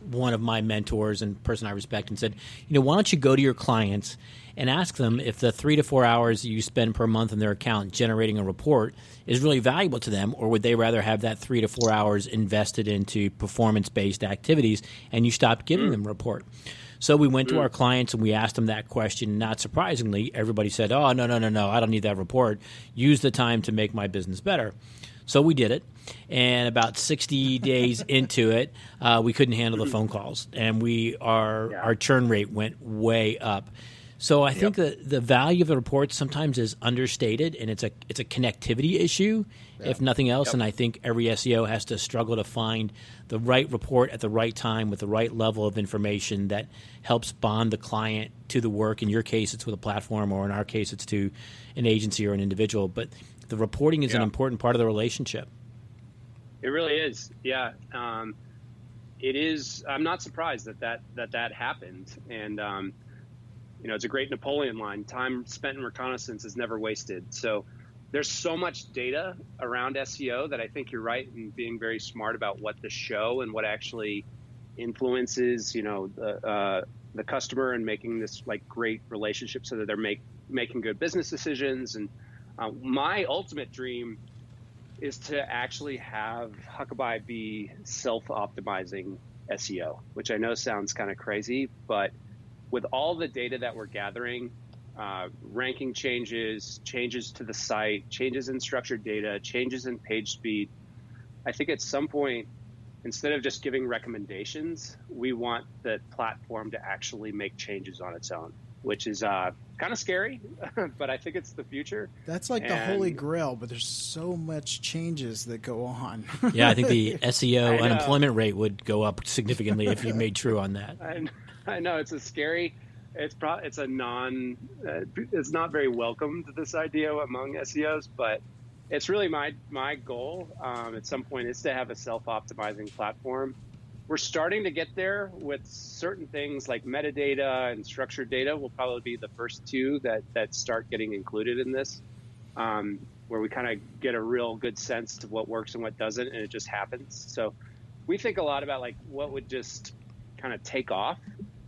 one of my mentors and person I respect and said, why don't you go to your clients and ask them if the 3 to 4 hours you spend per month in their account generating a report is really valuable to them, or would they rather have that 3 to 4 hours invested into performance-based activities and you stopped giving them a report? So we went to our clients and we asked them that question. Not surprisingly, everybody said, oh, no, I don't need that report. Use the time to make my business better. So we did it. And about 60 days into it, we couldn't handle the phone calls. And our churn rate went way up. So I think that the value of the report sometimes is understated, and it's a connectivity issue, if nothing else. And I think every SEO has to struggle to find the right report at the right time with the right level of information that helps bond the client to the work. In your case, it's with a platform, or in our case, it's to an agency or an individual. But the reporting is an important part of the relationship. It really is. Yeah. It is. I'm not surprised that happened. And, it's a great Napoleon line. Time spent in reconnaissance is never wasted. So there's so much data around SEO that I think you're right in being very smart about what to show and what actually influences, the customer and making this like great relationship so that they're making good business decisions. And my ultimate dream is to actually have Huckabye be self-optimizing SEO, which I know sounds kind of crazy, but with all the data that we're gathering, ranking changes to the site, changes in structured data, changes in page speed, I think at some point, instead of just giving recommendations, we want the platform to actually make changes on its own, which is kind of scary, but I think it's the future. That's like the holy grail, but there's so much changes that go on. Yeah, I think the SEO unemployment rate would go up significantly if you made true on that. I know it's a scary. It's not very welcomed, this idea among SEOs, but it's really my goal at some point is to have a self-optimizing platform. We're starting to get there with certain things like metadata and structured data will probably be the first two that start getting included in this, where we kind of get a real good sense to what works and what doesn't, and it just happens. So we think a lot about like what would just kind of take off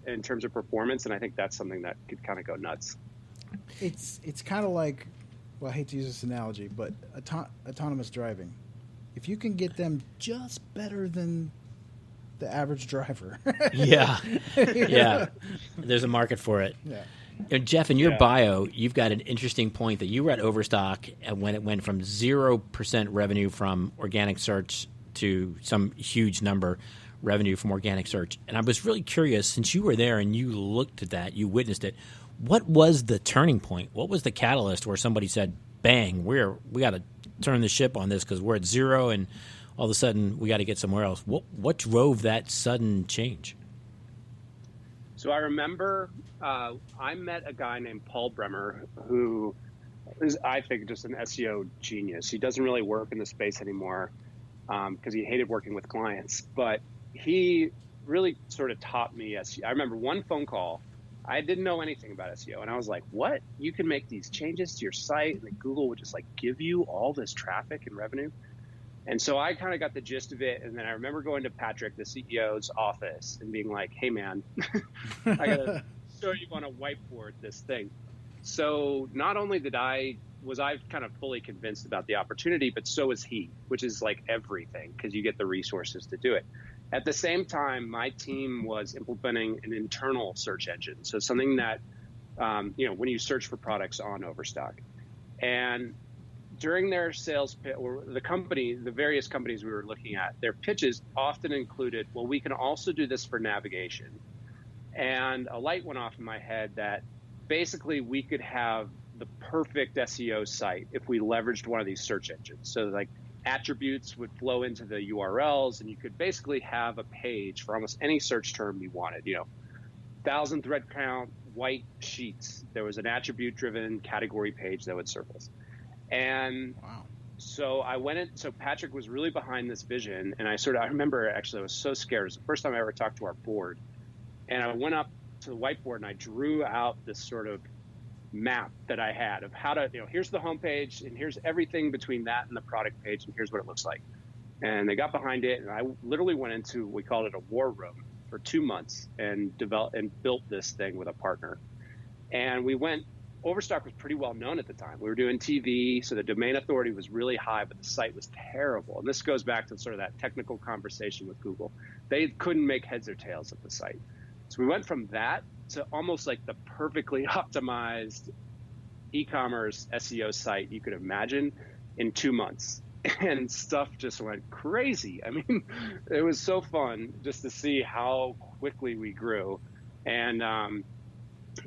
in terms of performance, and I think that's something that could kind of go nuts. It's kind of like, well, I hate to use this analogy, but autonomous driving. If you can get them just better than the average driver. Yeah. There's a market for it. Yeah. Jeff, in your bio, you've got an interesting point that you were at Overstock when it went from 0% revenue from organic search to some huge number revenue from organic search. And I was really curious, since you were there and you looked at that, you witnessed it, what was the turning point? What was the catalyst where somebody said, bang, we got to turn the ship on this because we're at zero and all of a sudden we got to get somewhere else? What drove that sudden change? So I remember I met a guy named Paul Bremer who is, I think, just an SEO genius. He doesn't really work in the space anymore because he hated working with clients. But he really sort of taught me SEO. I remember one phone call. I didn't know anything about SEO. And I was like, what? You can make these changes to your site and then Google would just like give you all this traffic and revenue? And so I kind of got the gist of it. And then I remember going to Patrick, the CEO's office, and being like, hey, man, I got to show you on a whiteboard this thing. So not only was I kind of fully convinced about the opportunity, but so was he, which is like everything because you get the resources to do it. At the same time, my team was implementing an internal search engine. So something that, when you search for products on Overstock. And during their sales pitch, or the various companies we were looking at, their pitches often included, well, we can also do this for navigation. And a light went off in my head that basically we could have the perfect SEO site if we leveraged one of these search engines. So like attributes would flow into the URLs, and you could basically have a page for almost any search term you wanted. 1,000 thread count, white sheets. There was an attribute-driven category page that would surface. And so I went in. So Patrick was really behind this vision, and I remember actually I was so scared. It was the first time I ever talked to our board, and I went up to the whiteboard and I drew out this sort of map that I had of how to, here's the homepage and here's everything between that and the product page and here's what it looks like. And they got behind it, and I literally went into, we called it a war room for 2 months and built this thing with a partner. And Overstock was pretty well known at the time. We were doing TV, so the domain authority was really high, but the site was terrible. And this goes back to sort of that technical conversation with Google. They couldn't make heads or tails of the site. So we went from that to almost like the perfectly optimized e-commerce SEO site you could imagine in 2 months. And stuff just went crazy. I mean, it was so fun just to see how quickly we grew. And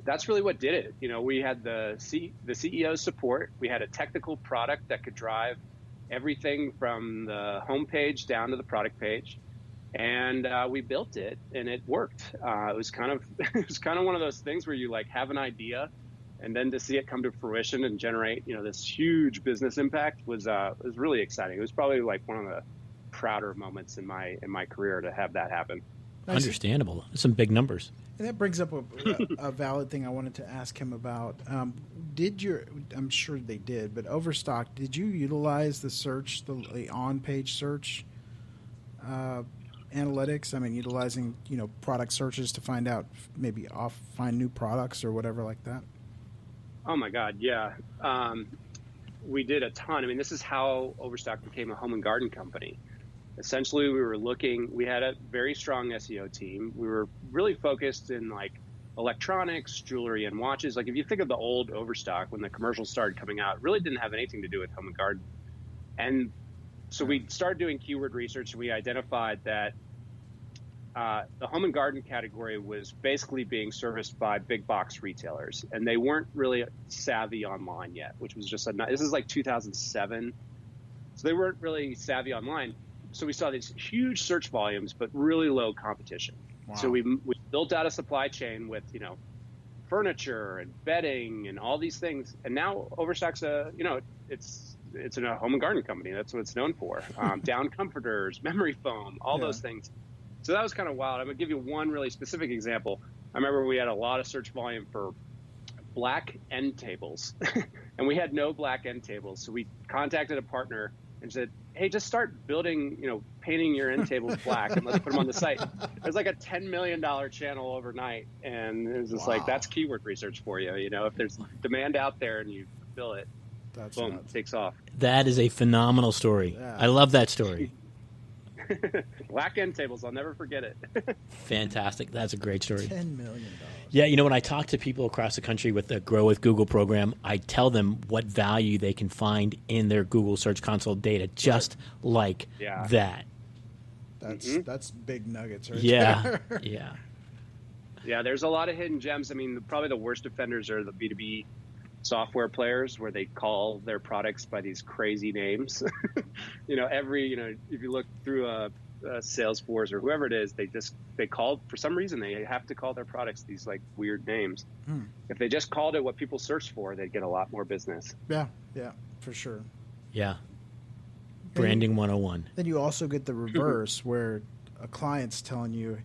that's really what did it. We had the CEO's support. We had a technical product that could drive everything from the homepage down to the product page. And we built it, and it worked. It was kind of one of those things where you like have an idea, and then to see it come to fruition and generate this huge business impact was really exciting. It was probably like one of the prouder moments in my career to have that happen. Understandable. Some big numbers. And that brings up a valid thing I wanted to ask him about. I'm sure they did, but Overstock, did you utilize the on-page search analytics? I mean, utilizing product searches to find out, find new products or whatever like that? Oh my God, yeah. We did a ton. I mean, this is how Overstock became a home and garden company. Essentially, we had a very strong SEO team. We were really focused in like electronics, jewelry, and watches. Like if you think of the old Overstock, when the commercials started coming out, it really didn't have anything to do with home and garden. And so we started doing keyword research, and we identified that the home and garden category was basically being serviced by big box retailers, and they weren't really savvy online yet, which was this is like 2007. So they weren't really savvy online. So we saw these huge search volumes, but really low competition. Wow. So we built out a supply chain with, furniture and bedding and all these things. And now Overstock's it's a home and garden company. That's what it's known for. Down comforters, memory foam, all those things. So that was kind of wild. I'm going to give you one really specific example. I remember we had a lot of search volume for black end tables, and we had no black end tables. So we contacted a partner and said, hey, just start building, painting your end tables black and let's put them on the site. It was like a $10 million channel overnight. And it was just like, that's keyword research for you. If there's demand out there and you fill it, boom, it takes off. That is a phenomenal story. Yeah. I love that story. Black end tables, I'll never forget it. Fantastic. That's a great story. $10 million. Yeah, when I talk to people across the country with the Grow with Google program, I tell them what value they can find in their Google Search Console data, just like that. That's big nuggets right Yeah, there. yeah. Yeah, there's a lot of hidden gems. I mean, probably the worst offenders are the B2B software players where they call their products by these crazy names. If you look through a Salesforce or whoever it is, they call, for some reason, they have to call their products these like weird names. If they just called it what people search for, they'd get a lot more business. Yeah, for sure. Yeah. Branding 101. Then you also get the reverse where a client's telling you,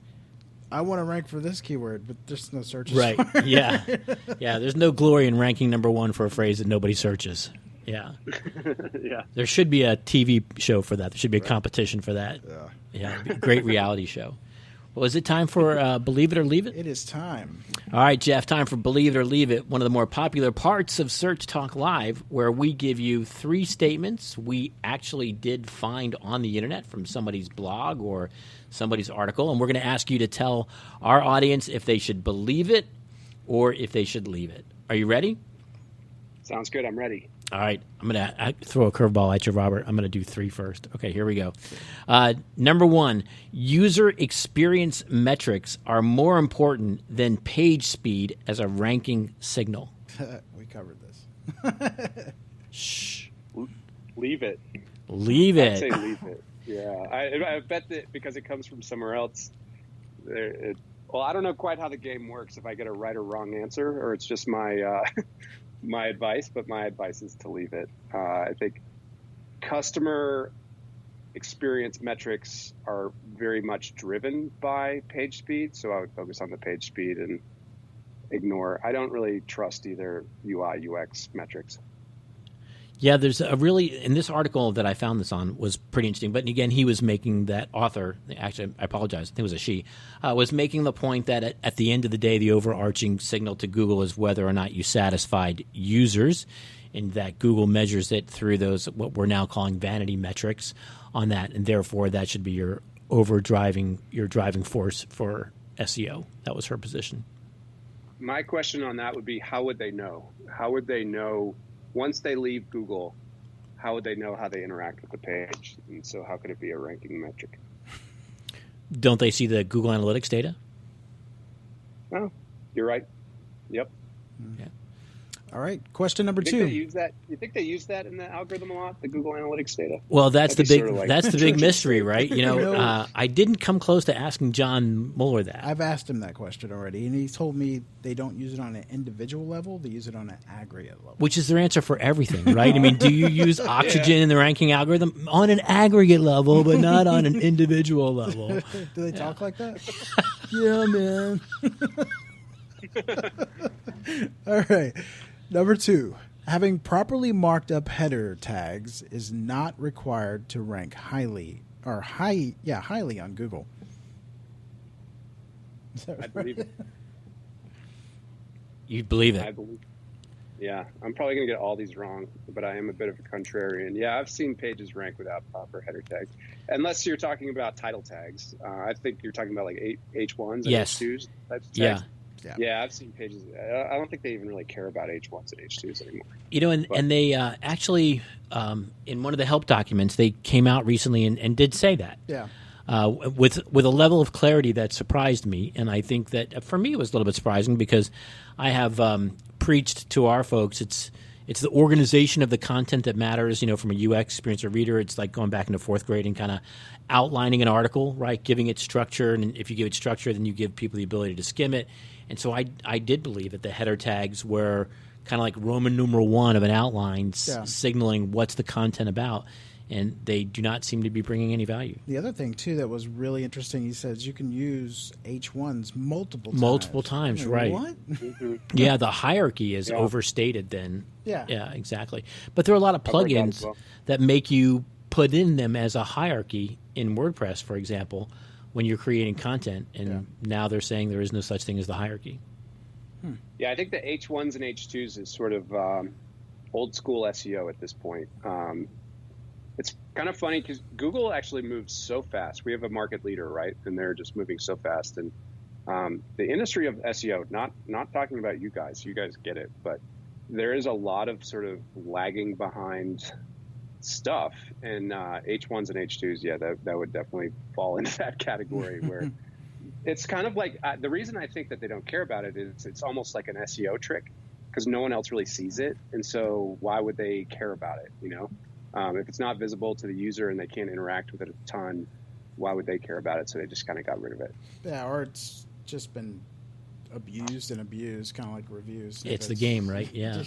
I want to rank for this keyword, but there's no searches. Right. For it. Yeah. Yeah. There's no glory in ranking number one for a phrase that nobody searches. Yeah. Yeah. There should be a TV show for that. There should be a competition for that. Yeah. It'd be a great reality show. Well, is it time for Believe It or Leave It? It is time. All right, Jeff, time for Believe It or Leave It, one of the more popular parts of Search Talk Live, where we give you 3 statements we actually did find on the internet from somebody's blog or somebody's article, and we're going to ask you to tell our audience if they should believe it or if they should leave it. Are you ready? Sounds good. I'm ready. All right, I'm going to throw a curveball at you, Robert. I'm going to do 3 first. Okay, here we go. Number 1, user experience metrics are more important than page speed as a ranking signal. We covered this. Shh. Leave it. Leave I'd it. say leave it. Yeah. I bet that because it comes from somewhere else. Well, I don't know quite how the game works, if I get a right or wrong answer, or it's just my my advice, but my advice is to leave it. I think customer experience metrics are very much driven by page speed, so I would focus on the page speed and ignore. I don't really trust either UI, UX metrics. Yeah, there's a really, in this article that I found this on was pretty interesting. But again, he was making that author, actually, I apologize, I think it was a she, was making the point that at the end of the day, the overarching signal to Google is whether or not you satisfied users, and that Google measures it through those, what we're now calling vanity metrics on that. And therefore, that should be your driving force for SEO. That was her position. My question on that would be, how would they know? How would they know? Once they leave Google, how would they know how they interact with the page? And so how could it be a ranking metric? Don't they see the Google Analytics data? Oh, you're right. Yep. Yeah. All right. Question number 2. You think they use that in the algorithm a lot, the Google Analytics data? Well, that's the That'd be big sort of like big mystery, right? No. I didn't come close to asking John Mueller that. I've asked him that question already, and he told me they don't use it on an individual level; they use it on an aggregate level. Which is their answer for everything, right? I mean, do you use oxygen in the ranking algorithm? On an aggregate level, but not on an individual level. Do they talk like that? Yeah, man. All right. Number 2, having properly marked up header tags is not required to rank highly on Google. Is that I right? believe it. You believe I it? believe. Yeah, I'm probably going to get all these wrong, but I am a bit of a contrarian. Yeah, I've seen pages rank without proper header tags, unless you're talking about title tags. I think you're talking about like H1s and Yes. H2s types of Yeah. tags. Yeah, I've seen pages. I don't think they even really care about H1s and H2s anymore. And they actually, in one of the help documents, they came out recently and did say that. Yeah. With a level of clarity that surprised me, and I think that for me it was a little bit surprising because I have preached to our folks it's the organization of the content that matters. From a UX experience or reader, it's like going back into 4th grade and kind of outlining an article, right? Giving it structure, and if you give it structure, then you give people the ability to skim it. And so I did believe that the header tags were kind of like Roman numeral 1 of an outline, signaling what's the content about. And they do not seem to be bringing any value. The other thing, too, that was really interesting, he says you can use H1s multiple times. Right. What? Yeah, the hierarchy is overstated then. Yeah, exactly. But there are a lot of plugins that make you put in them as a hierarchy in WordPress, for example, when you're creating content. And now they're saying there is no such thing as the hierarchy. Yeah, I think the H1s and H2s is sort of old school SEO at this point. It's kind of funny because Google actually moves so fast. We have a market leader, right? And they're just moving so fast. And the industry of SEO, not talking about you guys get it, but there is a lot of sort of lagging behind stuff. And H1s and H2s, yeah, that would definitely fall into that category where it's kind of like the reason I think that they don't care about it is it's almost like an SEO trick because no one else really sees it. And so why would they care about it? If it's not visible to the user and they can't interact with it a ton, why would they care about it? So they just kind of got rid of it. Yeah, or it's just been abused, kind of like reviews. It's the game, right? Yeah.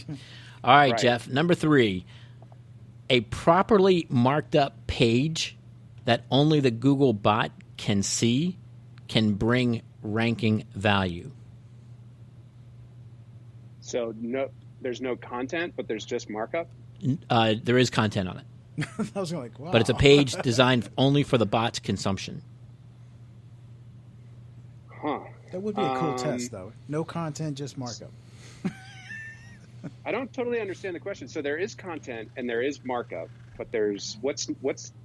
All right, Jeff. Number 3, a properly marked up page that only the Google bot can see can bring ranking value. So there's no content, but there's just markup? There is content on it. I was like, wow. But it's a page designed only for the bot's consumption. Huh. That would be a cool test, though. No content, just markup. I don't totally understand the question. So there is content and there is markup, but there's what's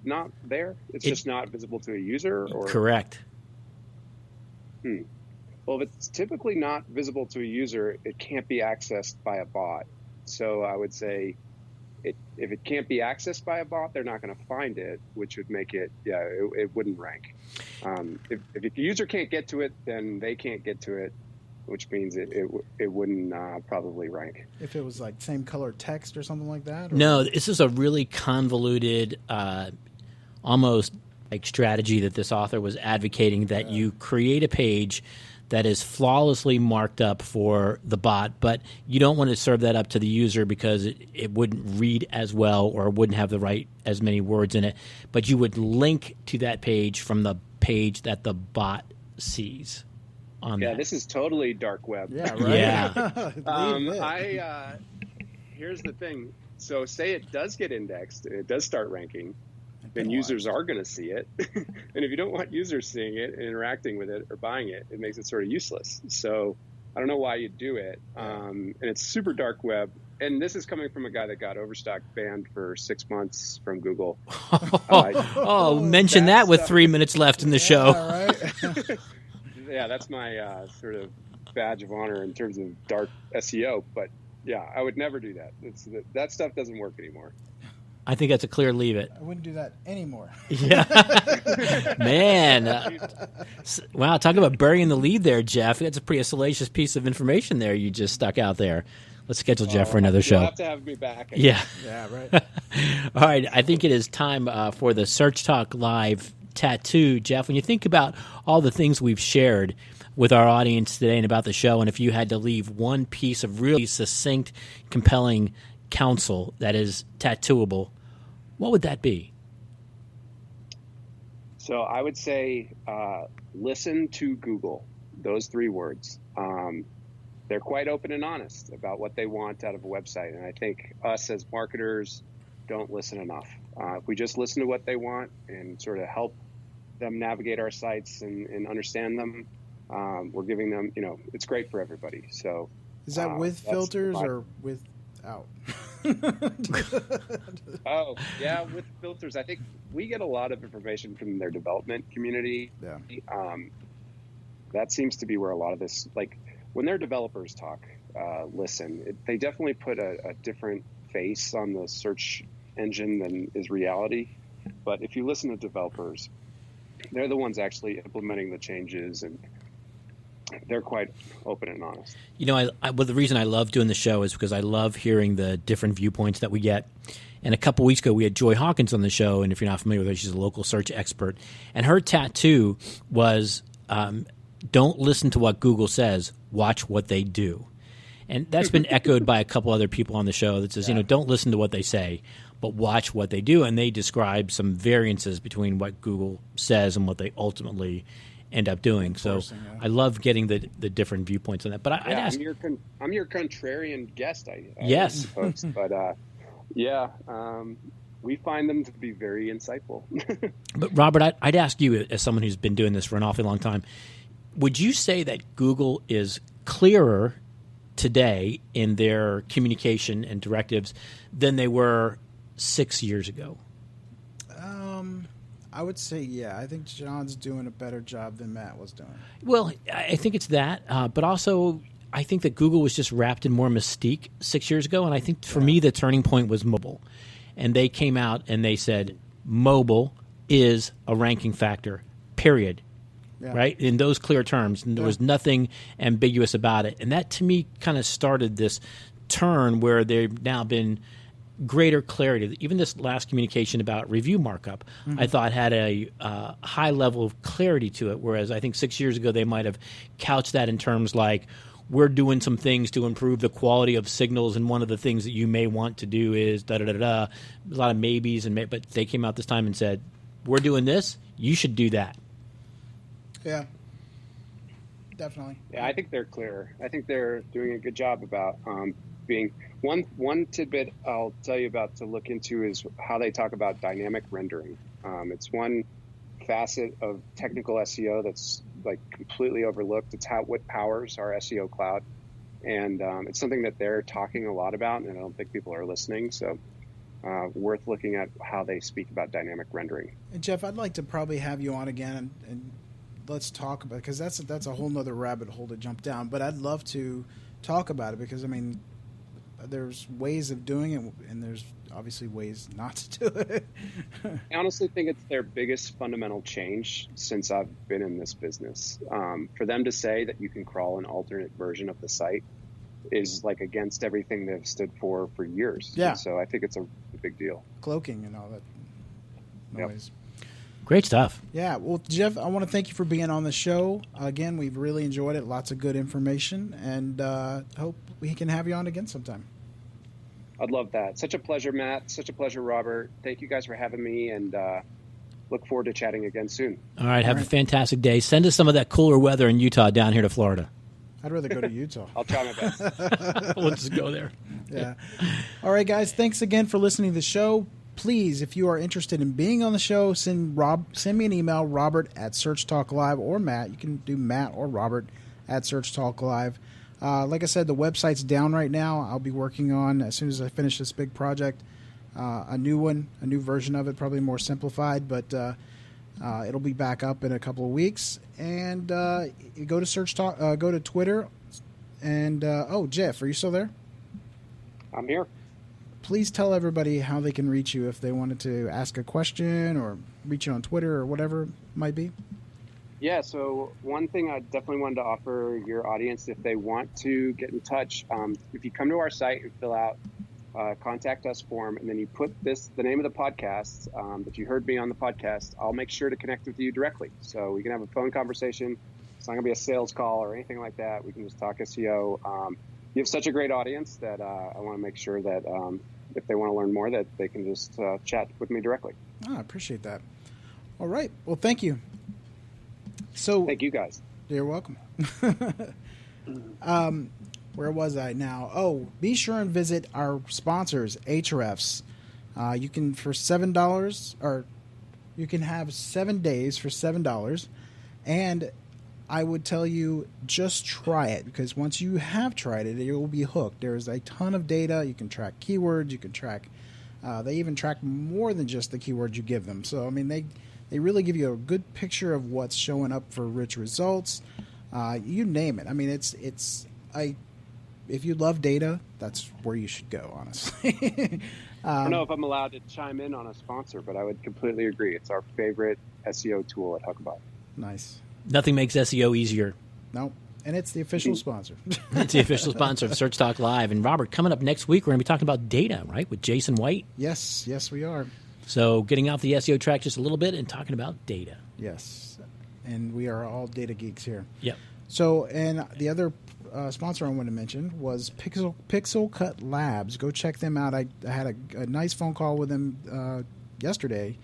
not there? It's just not visible to a user? Or? Correct. Well, if it's typically not visible to a user, it can't be accessed by a bot. So I would say if it can't be accessed by a bot, they're not going to find it, which would make it, it wouldn't rank. If the user can't get to it, then they can't get to it, which means it wouldn't probably rank. If it was like same color text or something like that? Or? No, this is a really convoluted, almost like strategy that this author was advocating, that you create a page that is flawlessly marked up for the bot, but you don't want to serve that up to the user because it wouldn't read as well or wouldn't have as many words in it. But you would link to that page from the page that the bot sees. This is totally dark web. Yeah, right. Yeah. Here's the thing. So say it does get indexed and it does start ranking, then users are going to see it. And if you don't want users seeing it and interacting with it or buying it, it makes it sort of useless. So I don't know why you'd do it. And it's super dark web. And this is coming from a guy that got Overstock banned for 6 months from Google. Mention that with 3 minutes left in the show. Right? Yeah, that's my sort of badge of honor in terms of dark SEO. But yeah, I would never do that. That stuff doesn't work anymore. I think that's a clear leave it. I wouldn't do that anymore. Yeah. Man. Wow, talk about burying the lead there, Jeff. That's a pretty salacious piece of information there you just stuck out there. Let's schedule Jeff for another show. You'll have to have me back. Yeah. Yeah, right. All right, I think it is time for the Search Talk Live tattoo. Jeff, when you think about all the things we've shared with our audience today and about the show, and if you had to leave one piece of really succinct, compelling counsel that is tattooable, what would that be? So I would say listen to Google, those 3 words. They're quite open and honest about what they want out of a website. And I think us as marketers don't listen enough. If we just listen to what they want and sort of help them navigate our sites and understand them, we're giving them, it's great for everybody. So is that with filters or without? Oh, yeah, with filters. I think we get a lot of information from their development community. Yeah. That seems to be where a lot of this, like when their developers talk, listen, they definitely put a different face on the search engine than is reality. But if you listen to developers, they're the ones actually implementing the changes, and they're quite open and honest. Well, the reason I love doing the show is because I love hearing the different viewpoints that we get. And a couple weeks ago, we had Joy Hawkins on the show, and if you're not familiar with her, she's a local search expert. And her tattoo was, don't listen to what Google says, watch what they do. And that's been echoed by a couple other people on the show that says, don't listen to what they say, but watch what they do. And they describe some variances between what Google says and what they ultimately end up doing. So I love getting the different viewpoints on that. But I'd ask, I'm your contrarian guest, I yes. suppose. But we find them to be very insightful. But Robert, I'd ask you, as someone who's been doing this for an awfully long time, would you say that Google is clearer today in their communication and directives than they were 6 years ago? I would say, yeah. I think John's doing a better job than Matt was doing. Well, I think it's that, but also I think that Google was just wrapped in more mystique 6 years ago, and I think for me the turning point was mobile. and they came out and they said mobile is a ranking factor, period. Yeah. Right? In those clear terms. And there was nothing ambiguous about it. And that, to me, kind of started this turn where they've now been greater clarity. Even this last communication about review markup, I thought had a high level of clarity to it, whereas I think 6 years ago they might have couched that in terms like, we're doing some things to improve the quality of signals, and one of the things that you may want to do is da-da-da-da. There's a lot of maybes, but they came out this time and said, we're doing this, you should do that. Yeah. Definitely. Yeah, I think they're clear. I think they're doing a good job about being one tidbit I'll tell you about to look into is how they talk about dynamic rendering. It's one facet of technical SEO that's like completely overlooked. It's what powers our SEO cloud, and it's something that they're talking a lot about, and I don't think people are listening. So worth looking at how they speak about dynamic rendering. And Jeff, I'd like to probably have you on again and let's talk about it, because that's a whole nother rabbit hole to jump down. But I'd love to talk about it because, I mean, there's ways of doing it, and there's obviously ways not to do it. I honestly think it's their biggest fundamental change since I've been in this business. For them to say that you can crawl an alternate version of the site is like against everything they've stood for years. Yeah. And so I think it's a big deal. Cloaking and all that noise. Yep. Great stuff. Yeah. Well, Jeff, I want to thank you for being on the show. Again, we've really enjoyed it. Lots of good information, and hope we can have you on again sometime. I'd love that. Such a pleasure, Matt. Such a pleasure, Robert. Thank you guys for having me, and look forward to chatting again soon. All right. Have a fantastic day. Send us some of that cooler weather in Utah down here to Florida. I'd rather go to Utah. I'll try my best. Let's go there. Yeah. All right, guys. Thanks again for listening to the show. Please, if you are interested in being on the show, send me an email, Robert@SearchTalkLive, or Matt. You can do Matt or Robert at SearchTalkLive. Like I said, the website's down right now. I'll be working on, as soon as I finish this big project, a new version of it, probably more simplified, but it'll be back up in a couple of weeks. And go to Twitter, and Jeff, are you still there? I'm here. Please tell everybody how they can reach you if they wanted to ask a question or reach you on Twitter or whatever it might be. Yeah, so one thing I definitely wanted to offer your audience, if they want to get in touch, if you come to our site and fill out a contact us form, and then you put the name of the podcast that you heard me on the podcast, I'll make sure to connect with you directly. So we can have a phone conversation. It's not going to be a sales call or anything like that. We can just talk SEO. You have such a great audience that I want to make sure that if they want to learn more, that they can just chat with me directly. I appreciate that. All right. Well, thank you. So thank you, guys. You're welcome. Where was I now? Oh, be sure and visit our sponsors, Ahrefs. You can for $7, or you can have 7 days for $7, and I would tell you just try it, because once you have tried it, you will be hooked. There's a ton of data. You can track keywords. You can track. They even track more than just the keywords you give them. So I mean, they really give you a good picture of what's showing up for rich results. You name it. I mean, if you love data, that's where you should go, honestly. I don't know if I'm allowed to chime in on a sponsor, but I would completely agree. It's our favorite SEO tool at Huckabee. Nice. Nothing makes SEO easier. No. And it's the official sponsor. It's the official sponsor of Search Talk Live. And Robert, coming up next week, we're going to be talking about data, right, with Jason White. Yes, we are. So getting off the SEO track just a little bit and talking about data. Yes. And we are all data geeks here. Yep. So, and the other sponsor I wanted to mention was Pixel Cut Labs. Go check them out. I had a nice phone call with them yesterday.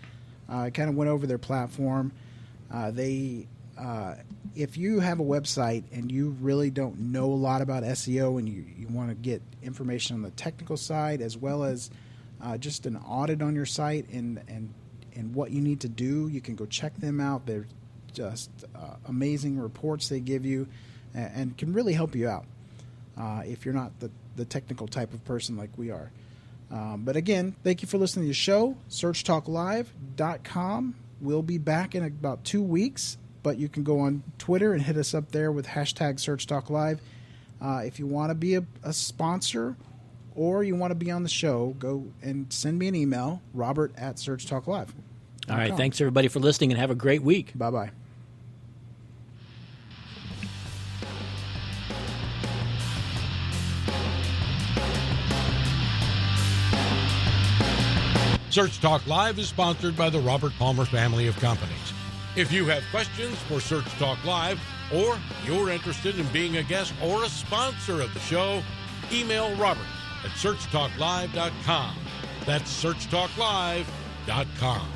I kind of went over their platform. If you have a website and you really don't know a lot about SEO and you want to get information on the technical side, as well as just an audit on your site and what you need to do, you can go check them out. They're just amazing reports they give you and can really help you out if you're not the technical type of person like we are. But again, thank you for listening to the show. SearchTalkLive.com. We'll be back in about 2 weeks. But you can go on Twitter and hit us up there with hashtag SearchTalkLive. If you want to be a sponsor or you want to be on the show, go and send me an email, robert@searchtalklive. All right. Thanks, everybody, for listening, and have a great week. Bye-bye. Search Talk Live is sponsored by the Robert Palmer family of companies. If you have questions for Search Talk Live, or you're interested in being a guest or a sponsor of the show, email Robert at searchtalklive.com. That's searchtalklive.com.